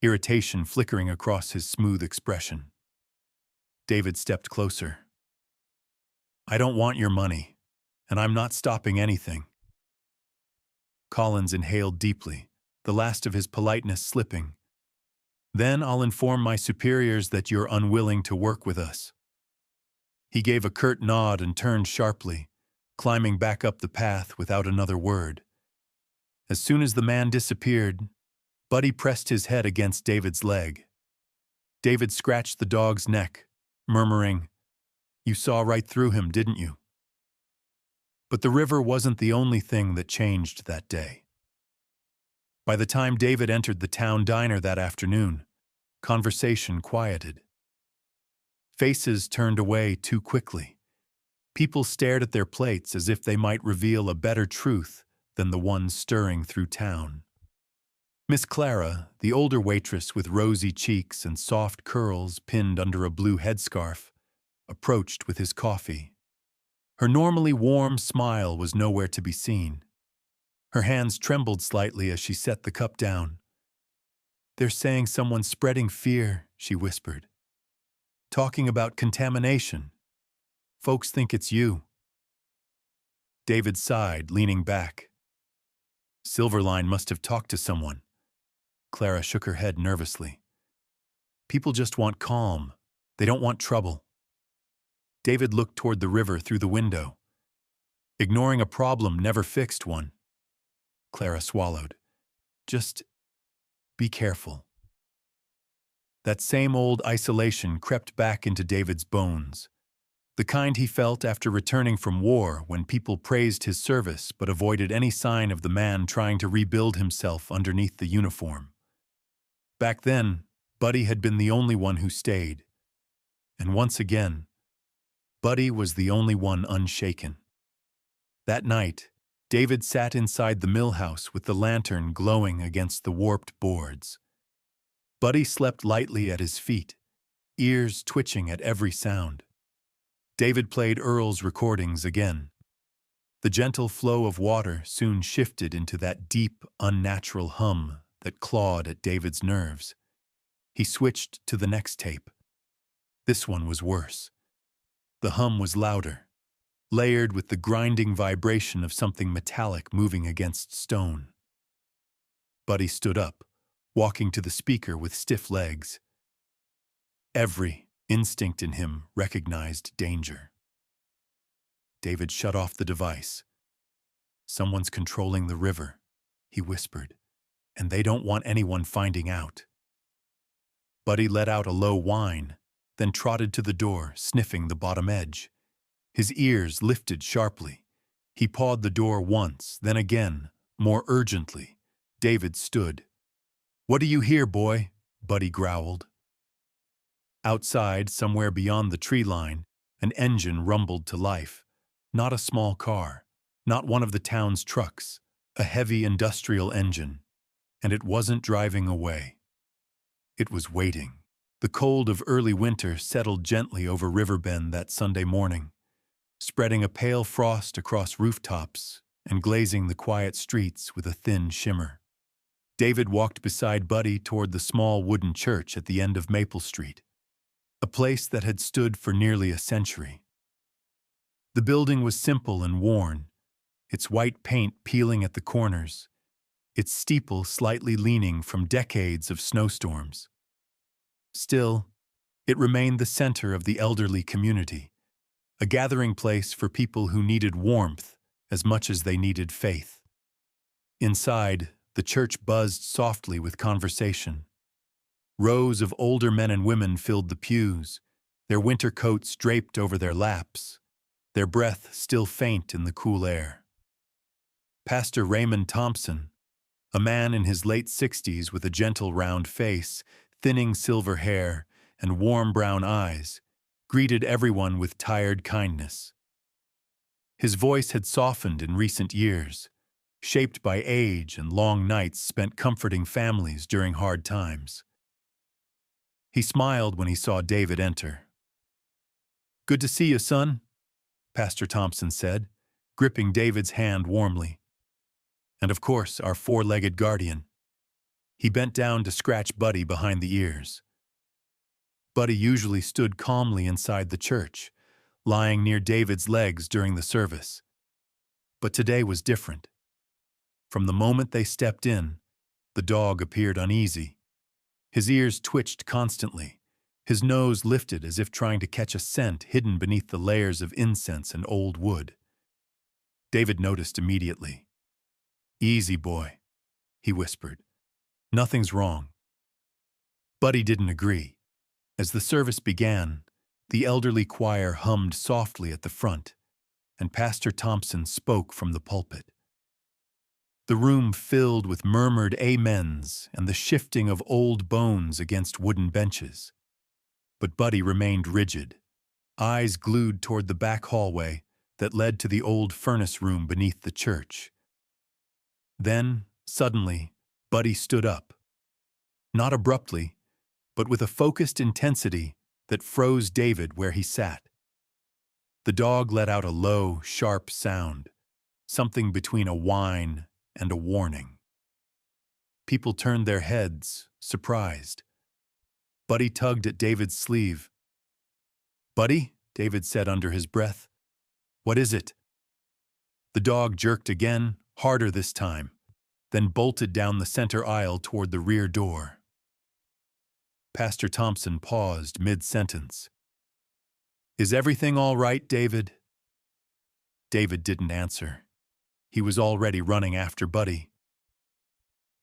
irritation flickering across his smooth expression. David stepped closer. "I don't want your money, and I'm not stopping anything." Collins inhaled deeply, the last of his politeness slipping. "Then I'll inform my superiors that you're unwilling to work with us." He gave a curt nod and turned sharply, climbing back up the path without another word. As soon as the man disappeared, Buddy pressed his head against David's leg. David scratched the dog's neck, murmuring, "You saw right through him, didn't you?" But the river wasn't the only thing that changed that day. By the time David entered the town diner that afternoon, conversation quieted. Faces turned away too quickly. People stared at their plates as if they might reveal a better truth than the one stirring through town. Miss Clara, the older waitress with rosy cheeks and soft curls pinned under a blue headscarf, approached with his coffee. Her normally warm smile was nowhere to be seen. Her hands trembled slightly as she set the cup down. "They're saying someone's spreading fear," she whispered. "Talking about contamination. Folks think it's you." David sighed, leaning back. Silverline must have talked to someone. Clara shook her head nervously. "People just want calm. They don't want trouble." David looked toward the river through the window. Ignoring a problem never fixed one. Clara swallowed. "Just be careful." That same old isolation crept back into David's bones. The kind he felt after returning from war when people praised his service but avoided any sign of the man trying to rebuild himself underneath the uniform. Back then, Buddy had been the only one who stayed. And once again, Buddy was the only one unshaken. That night, David sat inside the mill house with the lantern glowing against the warped boards. Buddy slept lightly at his feet, ears twitching at every sound. David played Earl's recordings again. The gentle flow of water soon shifted into that deep, unnatural hum that clawed at David's nerves. He switched to the next tape. This one was worse. The hum was louder, layered with the grinding vibration of something metallic moving against stone. Buddy stood up, walking to the speaker with stiff legs. Every instinct in him recognized danger. David shut off the device. "Someone's controlling the river," he whispered, "and they don't want anyone finding out." Buddy let out a low whine, then trotted to the door, sniffing the bottom edge. His ears lifted sharply. He pawed the door once, then again, more urgently. David stood. "What do you hear, boy?" Buddy growled. Outside, somewhere beyond the tree line, an engine rumbled to life. Not a small car, not one of the town's trucks, a heavy industrial engine. And it wasn't driving away. It was waiting. The cold of early winter settled gently over Riverbend that Sunday morning, spreading a pale frost across rooftops and glazing the quiet streets with a thin shimmer. David walked beside Buddy toward the small wooden church at the end of Maple Street, a place that had stood for nearly a century. The building was simple and worn, its white paint peeling at the corners, its steeple slightly leaning from decades of snowstorms. Still, it remained the center of the elderly community, a gathering place for people who needed warmth as much as they needed faith. Inside, the church buzzed softly with conversation. Rows of older men and women filled the pews, their winter coats draped over their laps, their breath still faint in the cool air. Pastor Raymond Thompson, a man in his late 60s with a gentle round face, thinning silver hair, and warm brown eyes, greeted everyone with tired kindness. His voice had softened in recent years, shaped by age and long nights spent comforting families during hard times. He smiled when he saw David enter. "Good to see you, son," Pastor Thompson said, gripping David's hand warmly. "And of course, our four-legged guardian." He bent down to scratch Buddy behind the ears. Buddy usually stood calmly inside the church, lying near David's legs during the service. But today was different. From the moment they stepped in, the dog appeared uneasy. His ears twitched constantly, His nose lifted as if trying to catch a scent hidden beneath the layers of incense and old wood. David noticed immediately. "Easy, boy," he whispered. "Nothing's wrong." Buddy didn't agree. As the service began, the elderly choir hummed softly at the front, and Pastor Thompson spoke from the pulpit. The room filled with murmured amens and the shifting of old bones against wooden benches. But Buddy remained rigid, eyes glued toward the back hallway that led to the old furnace room beneath the church. Then, suddenly, Buddy stood up. Not abruptly, but with a focused intensity that froze David where he sat. The dog let out a low, sharp sound, something between a whine and a warning. People turned their heads, surprised. Buddy tugged at David's sleeve. "Buddy," David said under his breath. "What is it?" The dog jerked again, harder this time, then bolted down the center aisle toward the rear door. Pastor Thompson paused mid-sentence. "Is everything all right, David?" David didn't answer. He was already running after Buddy.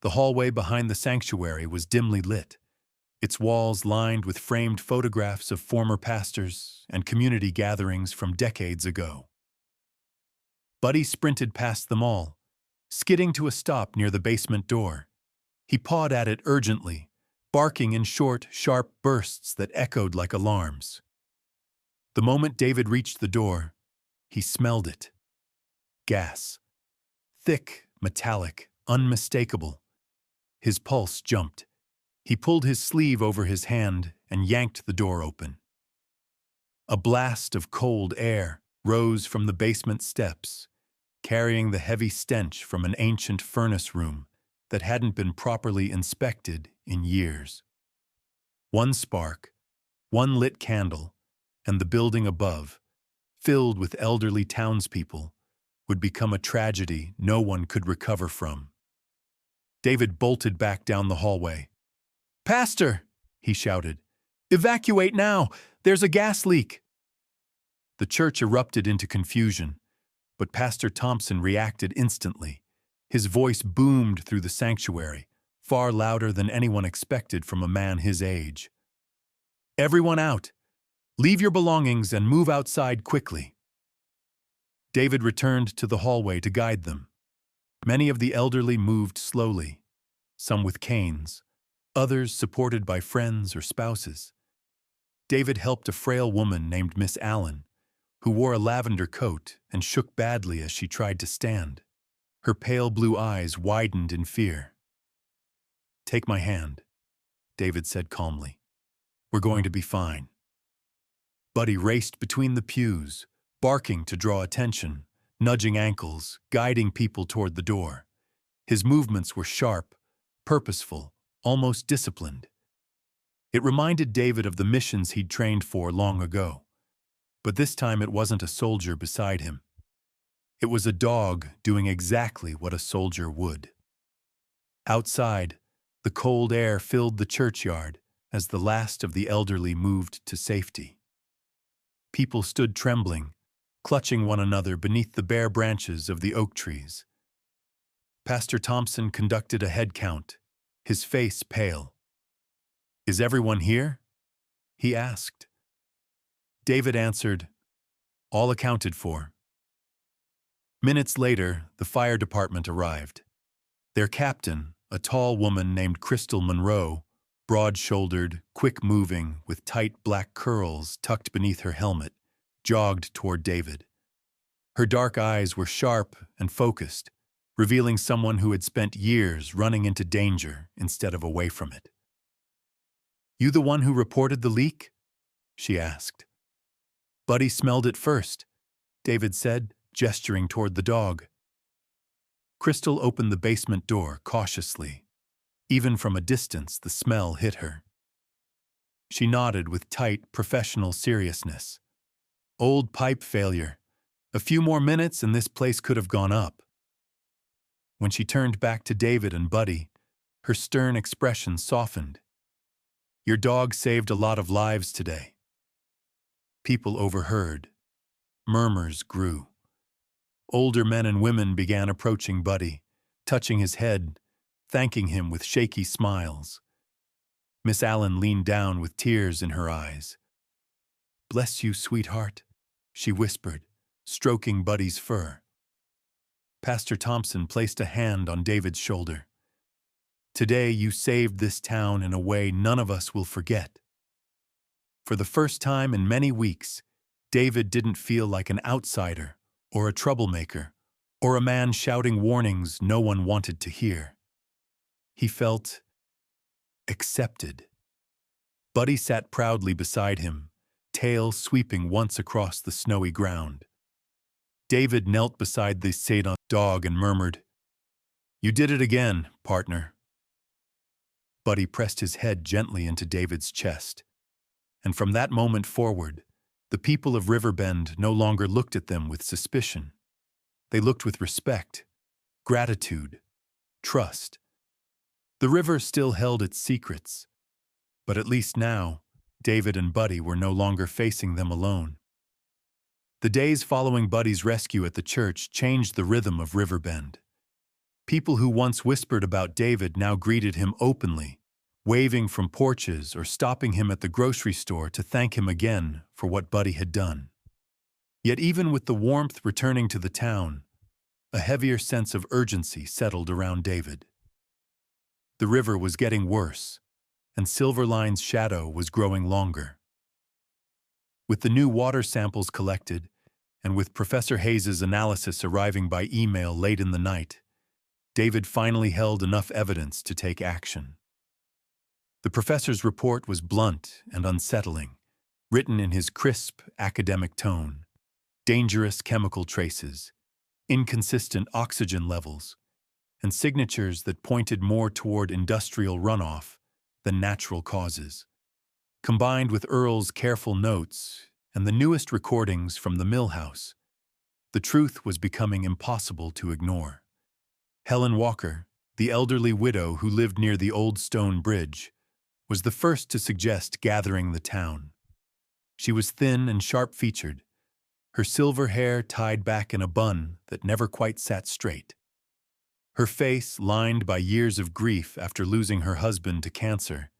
The hallway behind the sanctuary was dimly lit, its walls lined with framed photographs of former pastors and community gatherings from decades ago. Buddy sprinted past them all, skidding to a stop near the basement door. He pawed at it urgently, barking in short, sharp bursts that echoed like alarms. The moment David reached the door, he smelled it. Gas. Thick, metallic, unmistakable. His pulse jumped. He pulled his sleeve over his hand and yanked the door open. A blast of cold air rose from the basement steps, carrying the heavy stench from an ancient furnace room that hadn't been properly inspected in years. One spark, one lit candle, and the building above, filled with elderly townspeople, would become a tragedy no one could recover from. David bolted back down the hallway. "Pastor!" he shouted. "Evacuate now! There's a gas leak!" The church erupted into confusion, but Pastor Thompson reacted instantly. His voice boomed through the sanctuary, far louder than anyone expected from a man his age. "Everyone out! Leave your belongings and move outside quickly." David returned to the hallway to guide them. Many of the elderly moved slowly, some with canes, others supported by friends or spouses. David helped a frail woman named Miss Allen, who wore a lavender coat and shook badly as she tried to stand. Her pale blue eyes widened in fear. "Take my hand," David said calmly. "We're going to be fine." Buddy raced between the pews, barking to draw attention, nudging ankles, guiding people toward the door. His movements were sharp, purposeful, almost disciplined. It reminded David of the missions he'd trained for long ago. But this time it wasn't a soldier beside him. It was a dog doing exactly what a soldier would. Outside, the cold air filled the churchyard as the last of the elderly moved to safety. People stood trembling, clutching one another beneath the bare branches of the oak trees. Pastor Thompson conducted a head count, his face pale. "Is everyone here?" he asked. David answered, "All accounted for." Minutes later, the fire department arrived. Their captain, a tall woman named Crystal Monroe, broad-shouldered, quick-moving, with tight black curls tucked beneath her helmet, jogged toward David. Her dark eyes were sharp and focused, revealing someone who had spent years running into danger instead of away from it. "You the one who reported the leak?" she asked. "Buddy smelled it first," David said, gesturing toward the dog. Crystal opened the basement door cautiously. Even from a distance, the smell hit her. She nodded with tight, professional seriousness. "Old pipe failure. A few more minutes and this place could have gone up." When she turned back to David and Buddy, her stern expression softened. Your dog saved a lot of lives today." People overheard. Murmurs grew. Older men and women began approaching Buddy, touching his head, thanking him with shaky smiles. Miss Allen leaned down with tears in her eyes. "Bless you, sweetheart," she whispered, stroking Buddy's fur. Pastor Thompson placed a hand on David's shoulder. "Today you saved this town in a way none of us will forget." For the first time in many weeks, David didn't feel like an outsider or a troublemaker or a man shouting warnings no one wanted to hear. He felt accepted. Buddy sat proudly beside him, tail sweeping once across the snowy ground. David knelt beside the Sedan dog and murmured, "You did it again, partner." Buddy pressed his head gently into David's chest, and from that moment forward, the people of Riverbend no longer looked at them with suspicion. They looked with respect, gratitude, trust. The river still held its secrets, but at least now, David and Buddy were no longer facing them alone. The days following Buddy's rescue at the church changed the rhythm of Riverbend. People who once whispered about David now greeted him openly, waving from porches or stopping him at the grocery store to thank him again for what Buddy had done. Yet even with the warmth returning to the town, a heavier sense of urgency settled around David. The river was getting worse, and Silverline's shadow was growing longer. With the new water samples collected, and with Professor Hayes's analysis arriving by email late in the night, David finally held enough evidence to take action. The professor's report was blunt and unsettling, written in his crisp, academic tone. Dangerous chemical traces, inconsistent oxygen levels, and signatures that pointed more toward industrial runoff than natural causes. Combined with Earl's careful notes and the newest recordings from the mill house, the truth was becoming impossible to ignore. Helen Walker, the elderly widow who lived near the old stone bridge, was the first to suggest gathering the town. She was thin and sharp-featured, her silver hair tied back in a bun that never quite sat straight. Her face, lined by years of grief after losing her husband to cancer,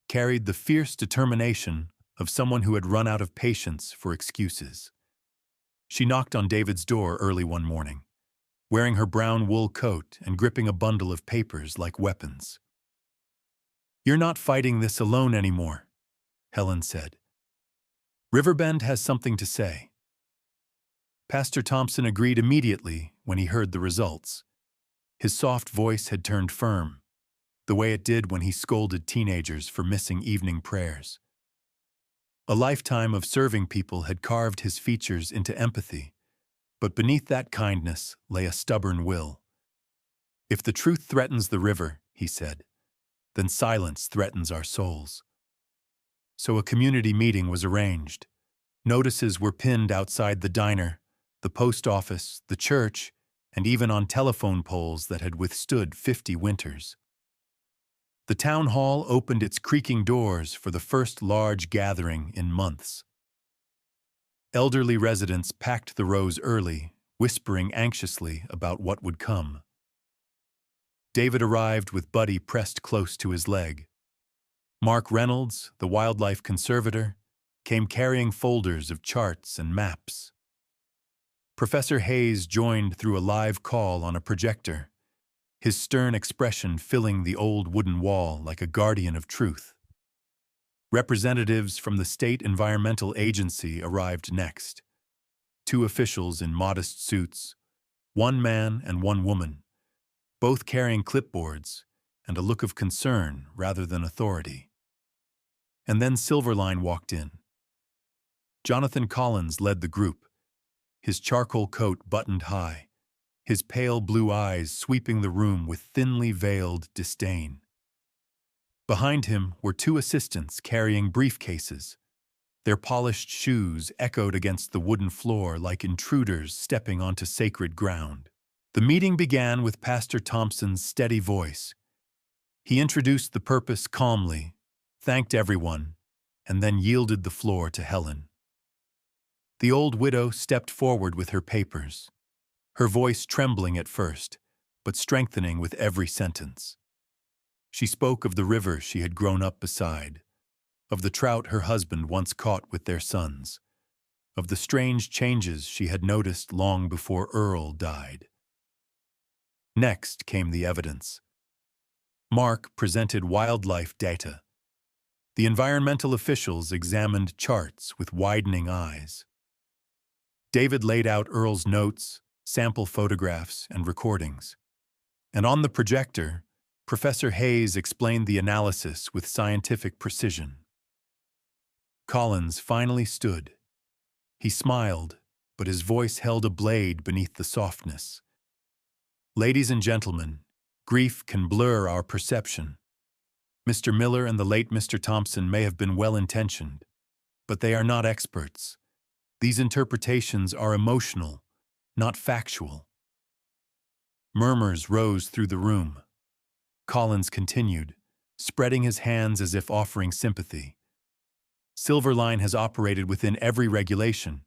carried the fierce determination of someone who had run out of patience for excuses. She knocked on David's door early one morning, wearing her brown wool coat and gripping a bundle of papers like weapons. "You're not fighting this alone anymore," Helen said. "Riverbend has something to say." Pastor Thompson agreed immediately when he heard the results. His soft voice had turned firm, the way it did when he scolded teenagers for missing evening prayers. A lifetime of serving people had carved his features into empathy, but beneath that kindness lay a stubborn will. "If the truth threatens the river," he said, "then silence threatens our souls." So a community meeting was arranged. Notices were pinned outside the diner, the post office, the church, and even on telephone poles that had withstood 50 winters. The town hall opened its creaking doors for the first large gathering in months. Elderly residents packed the rows early, whispering anxiously about what would come. David arrived with Buddy pressed close to his leg. Mark Reynolds, the wildlife conservator, came carrying folders of charts and maps. Professor Hayes joined through a live call on a projector, his stern expression filling the old wooden wall like a guardian of truth. Representatives from the State Environmental Agency arrived next. 2 officials in modest suits, 1 man and 1 woman, both carrying clipboards and a look of concern rather than authority. And then Silverline walked in. Jonathan Collins led the group, his charcoal coat buttoned high, his pale blue eyes sweeping the room with thinly veiled disdain. Behind him were 2 assistants carrying briefcases. Their polished shoes echoed against the wooden floor like intruders stepping onto sacred ground. The meeting began with Pastor Thompson's steady voice. He introduced the purpose calmly, thanked everyone, and then yielded the floor to Helen. The old widow stepped forward with her papers, her voice trembling at first, but strengthening with every sentence. She spoke of the river she had grown up beside, of the trout her husband once caught with their sons, of the strange changes she had noticed long before Earl died. Next came the evidence. Mark presented wildlife data. The environmental officials examined charts with widening eyes. David laid out Earl's notes, sample photographs, and recordings. And on the projector, Professor Hayes explained the analysis with scientific precision. Collins finally stood. He smiled, but his voice held a blade beneath the softness. Ladies and gentlemen, grief can blur our perception. Mr. Miller and the late Mr. Thompson may have been well-intentioned, but they are not experts. These interpretations are emotional, not factual. Murmurs rose through the room. Collins continued, spreading his hands as if offering sympathy. Silverline has operated within every regulation.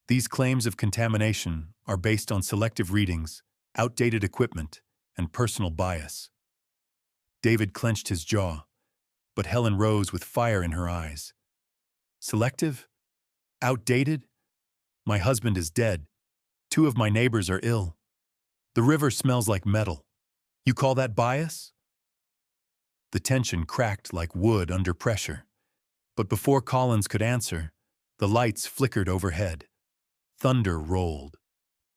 These claims of contamination are based on selective readings, outdated equipment, and personal bias. David clenched his jaw, but Helen rose with fire in her eyes. Selective? Outdated? My husband is dead. 2 of my neighbors are ill. The river smells like metal. You call that bias? The tension cracked like wood under pressure. But before Collins could answer, the lights flickered overhead. Thunder rolled.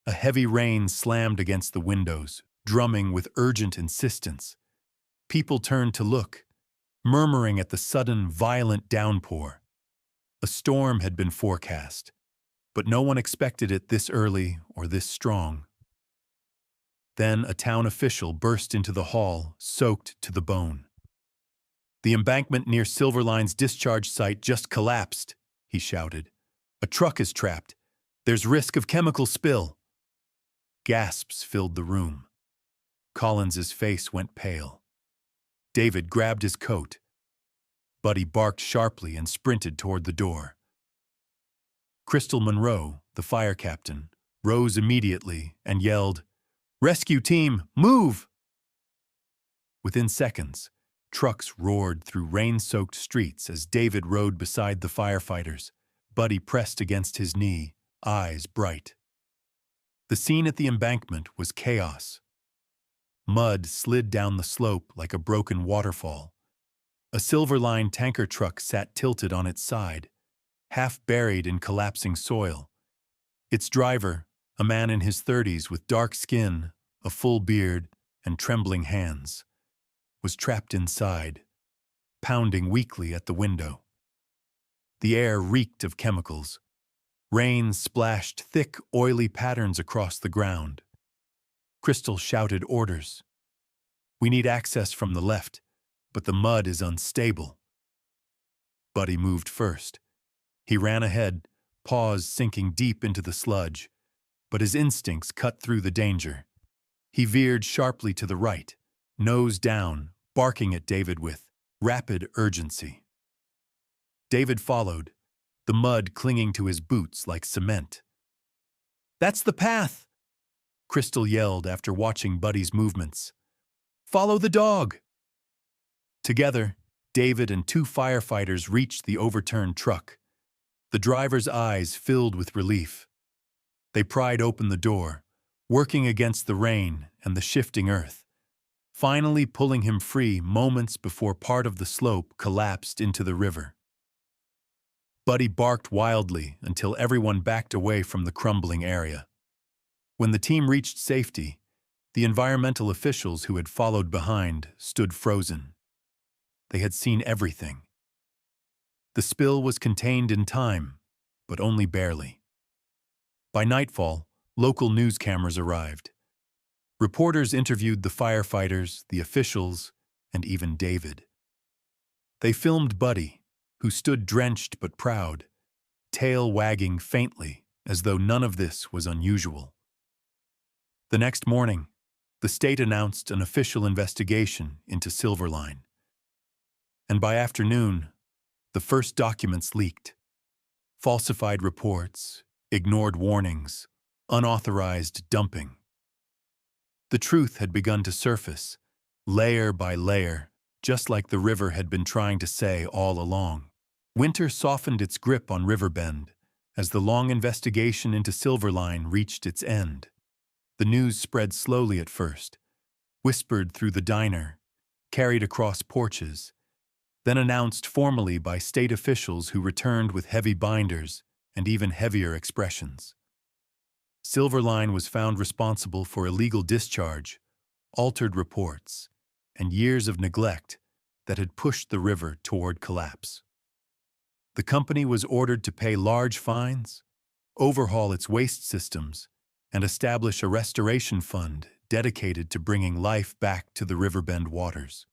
A heavy rain slammed against the windows, drumming with urgent insistence. People turned to look, murmuring at the sudden, violent downpour. A storm had been forecast, but no one expected it this early or this strong. Then a town official burst into the hall, soaked to the bone. The embankment near Silverline's discharge site just collapsed, he shouted. A truck is trapped. There's risk of chemical spill. Gasps filled the room. Collins's face went pale. David grabbed his coat. Buddy barked sharply and sprinted toward the door. Crystal Monroe, the fire captain, rose immediately and yelled, "Rescue team, move!" Within seconds, trucks roared through rain-soaked streets as David rode beside the firefighters, Buddy pressed against his knee, eyes bright. The scene at the embankment was chaos. Mud slid down the slope like a broken waterfall. A Silverline tanker truck sat tilted on its side, half buried in collapsing soil. Its driver, a man in his 30s with dark skin, a full beard, and trembling hands, was trapped inside, pounding weakly at the window. The air reeked of chemicals. Rain splashed thick, oily patterns across the ground. Crystal shouted orders. "We need access from the left, but the mud is unstable." Buddy moved first. He ran ahead, paws sinking deep into the sludge, but his instincts cut through the danger. He veered sharply to the right, nose down, barking at David with rapid urgency. David followed, the mud clinging to his boots like cement. "That's the path!" Crystal yelled after watching Buddy's movements. "Follow the dog!" Together, David and 2 firefighters reached the overturned truck. The driver's eyes filled with relief. They pried open the door, working against the rain and the shifting earth, finally pulling him free moments before part of the slope collapsed into the river. Buddy barked wildly until everyone backed away from the crumbling area. When the team reached safety, the environmental officials who had followed behind stood frozen. They had seen everything. The spill was contained in time, but only barely. By nightfall, local news cameras arrived. Reporters interviewed the firefighters, the officials, and even David. They filmed Buddy, who stood drenched but proud, tail wagging faintly as though none of this was unusual. The next morning, the state announced an official investigation into Silverline. And by afternoon, the first documents leaked. Falsified reports, ignored warnings, unauthorized dumping. The truth had begun to surface, layer by layer, just like the river had been trying to say all along. Winter softened its grip on Riverbend as the long investigation into Silverline reached its end. The news spread slowly at first, whispered through the diner, carried across porches, then announced formally by state officials who returned with heavy binders and even heavier expressions. Silverline was found responsible for illegal discharge, altered reports, and years of neglect that had pushed the river toward collapse. The company was ordered to pay large fines, overhaul its waste systems, and establish a restoration fund dedicated to bringing life back to the Riverbend waters.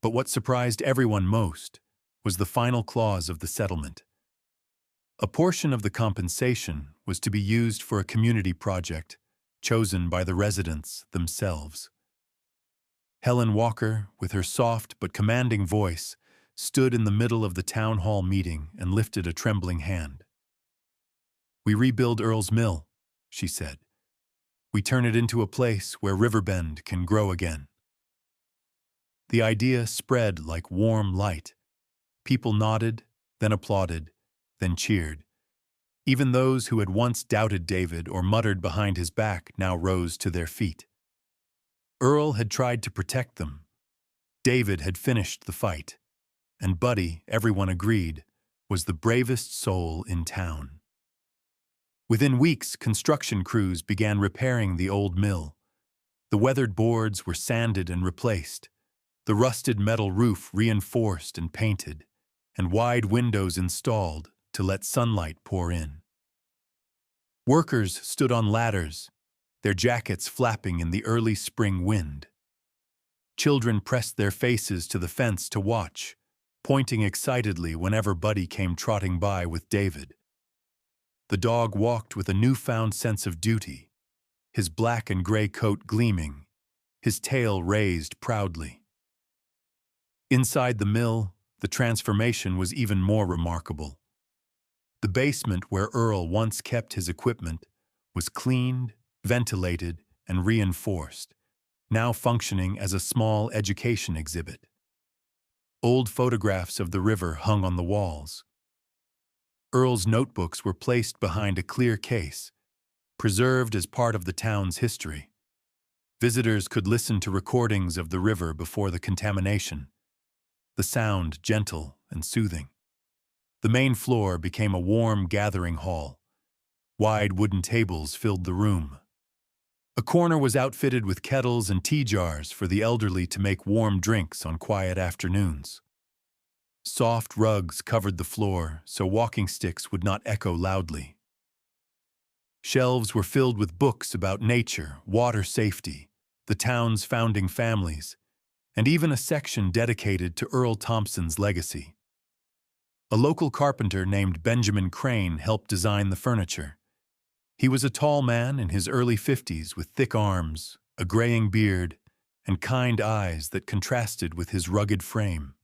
But what surprised everyone most was the final clause of the settlement. A portion of the compensation was to be used for a community project chosen by the residents themselves. Helen Walker, with her soft but commanding voice, stood in the middle of the town hall meeting and lifted a trembling hand. "We rebuild Earl's Mill," she said. "We turn it into a place where Riverbend can grow again." The idea spread like warm light. People nodded, then applauded, then cheered. Even those who had once doubted David or muttered behind his back now rose to their feet. Earl had tried to protect them. David had finished the fight. And Buddy, everyone agreed, was the bravest soul in town. Within weeks, construction crews began repairing the old mill. The weathered boards were sanded and replaced, the rusted metal roof reinforced and painted, and wide windows installed to let sunlight pour in. Workers stood on ladders, their jackets flapping in the early spring wind. Children pressed their faces to the fence to watch, pointing excitedly whenever Buddy came trotting by with David. The dog walked with a newfound sense of duty, his black and gray coat gleaming, his tail raised proudly. Inside the mill, the transformation was even more remarkable. The basement where Earl once kept his equipment was cleaned, ventilated, and reinforced, now functioning as a small education exhibit. Old photographs of the river hung on the walls. Earl's notebooks were placed behind a clear case, preserved as part of the town's history. Visitors could listen to recordings of the river before the contamination, the sound gentle and soothing. The main floor became a warm gathering hall. Wide wooden tables filled the room. A corner was outfitted with kettles and tea jars for the elderly to make warm drinks on quiet afternoons. Soft rugs covered the floor so walking sticks would not echo loudly. Shelves were filled with books about nature, water safety, the town's founding families, and even a section dedicated to Earl Thompson's legacy. A local carpenter named Benjamin Crane helped design the furniture. He was a tall man in his early 50s with thick arms, a graying beard, and kind eyes that contrasted with his rugged frame.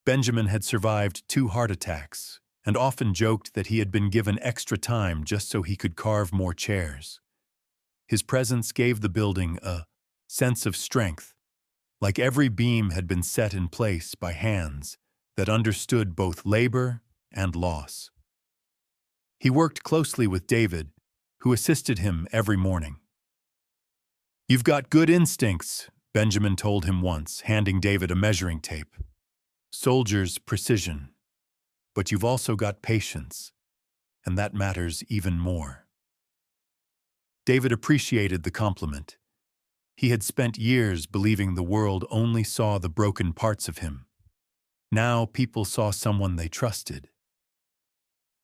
Benjamin had survived 2 heart attacks and often joked that he had been given extra time just so he could carve more chairs. His presence gave the building a sense of strength, like every beam had been set in place by hands that understood both labor and loss. He worked closely with David, who assisted him every morning. "You've got good instincts," Benjamin told him once, handing David a measuring tape. "Soldier's precision. But you've also got patience, and that matters even more." David appreciated the compliment. He had spent years believing the world only saw the broken parts of him. Now people saw someone they trusted.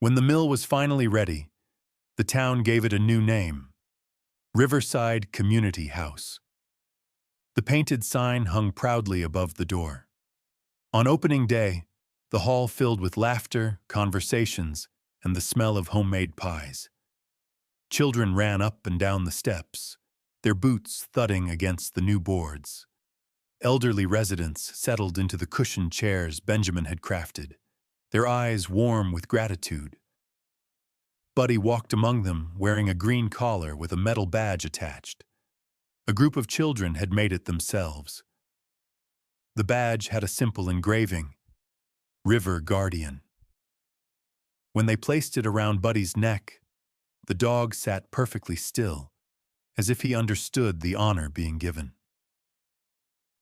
When the mill was finally ready, the town gave it a new name: Riverside Community House. The painted sign hung proudly above the door. On opening day, the hall filled with laughter, conversations, and the smell of homemade pies. Children ran up and down the steps, their boots thudding against the new boards. elderly residents settled into the cushioned chairs Benjamin had crafted, their eyes warm with gratitude. Buddy walked among them wearing a green collar with a metal badge attached. A group of children had made it themselves. The badge had a simple engraving, River Guardian. When they placed it around Buddy's neck, the dog sat perfectly still, as if he understood the honor being given.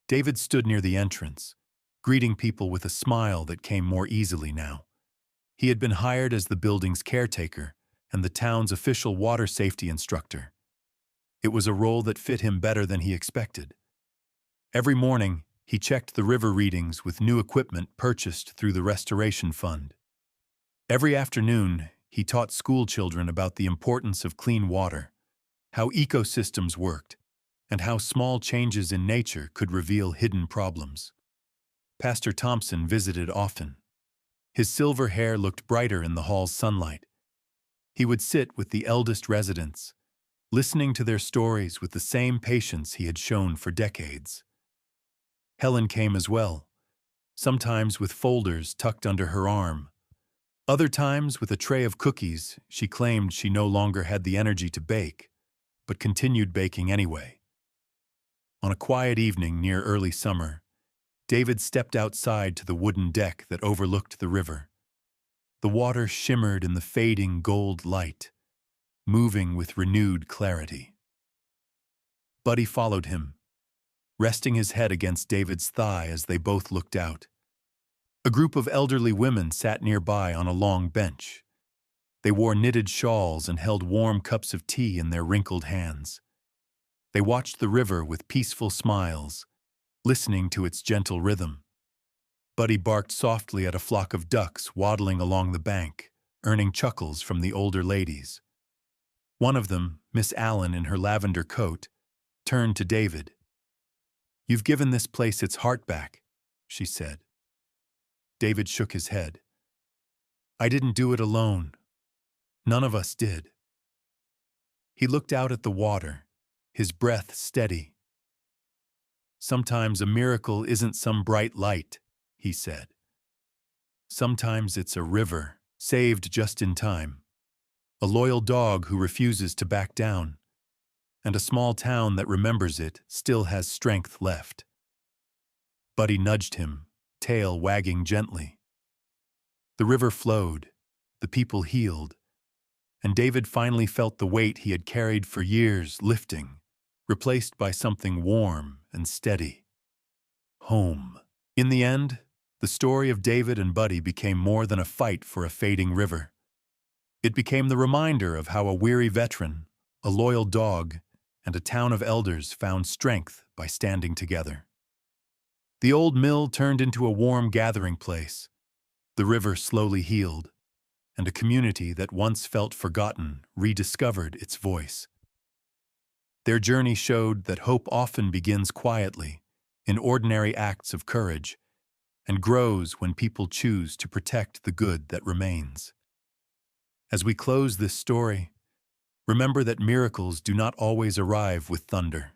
David stood near the entrance, greeting people with a smile that came more easily now. He had been hired as the building's caretaker and the town's official water safety instructor. It was a role that fit him better than he expected. Every morning, he checked the river readings with new equipment purchased through the restoration fund. Every afternoon, he taught school children about the importance of clean water, how ecosystems worked, and how small changes in nature could reveal hidden problems. Pastor Thompson visited often. His silver hair looked brighter in the hall's sunlight. He would sit with the eldest residents, listening to their stories with the same patience he had shown for decades. Helen came as well, sometimes with folders tucked under her arm. Other times with a tray of cookies she claimed she no longer had the energy to bake, but continued baking anyway. On a quiet evening near early summer, David stepped outside to the wooden deck that overlooked the river. The water shimmered in the fading gold light, moving with renewed clarity. Buddy followed him, resting his head against David's thigh as they both looked out. A group of elderly women sat nearby on a long bench. They wore knitted shawls and held warm cups of tea in their wrinkled hands. They watched the river with peaceful smiles, listening to its gentle rhythm. Buddy barked softly at a flock of ducks waddling along the bank, earning chuckles from the older ladies. One of them, Miss Allen in her lavender coat, turned to David. "You've given this place its heart back," she said. David shook his head. "I didn't do it alone. None of us did." He looked out at the water, his breath steady. "Sometimes a miracle isn't some bright light," he said. "Sometimes it's a river, saved just in time, a loyal dog who refuses to back down, and a small town that remembers it still has strength left." Buddy nudged him, tail wagging gently. The river flowed, the people healed, and David finally felt the weight he had carried for years lifting, replaced by something warm and steady. Home. In the end, the story of David and Buddy became more than a fight for a fading river. It became the reminder of how a weary veteran, a loyal dog, and a town of elders found strength by standing together. The old mill turned into a warm gathering place. The river slowly healed, and a community that once felt forgotten rediscovered its voice. Their journey showed that hope often begins quietly, in ordinary acts of courage, and grows when people choose to protect the good that remains. As we close this story, remember that miracles do not always arrive with thunder.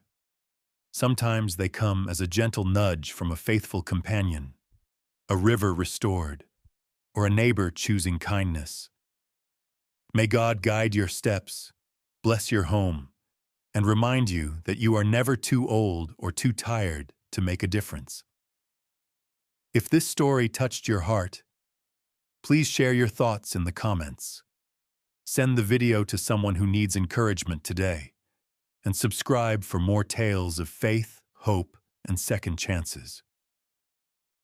Sometimes they come as a gentle nudge from a faithful companion, a river restored, or a neighbor choosing kindness. May God guide your steps, bless your home, and remind you that you are never too old or too tired to make a difference. If this story touched your heart, please share your thoughts in the comments. Send the video to someone who needs encouragement today, and subscribe for more tales of faith, hope, and second chances.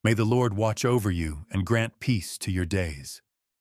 May the Lord watch over you and grant peace to your days.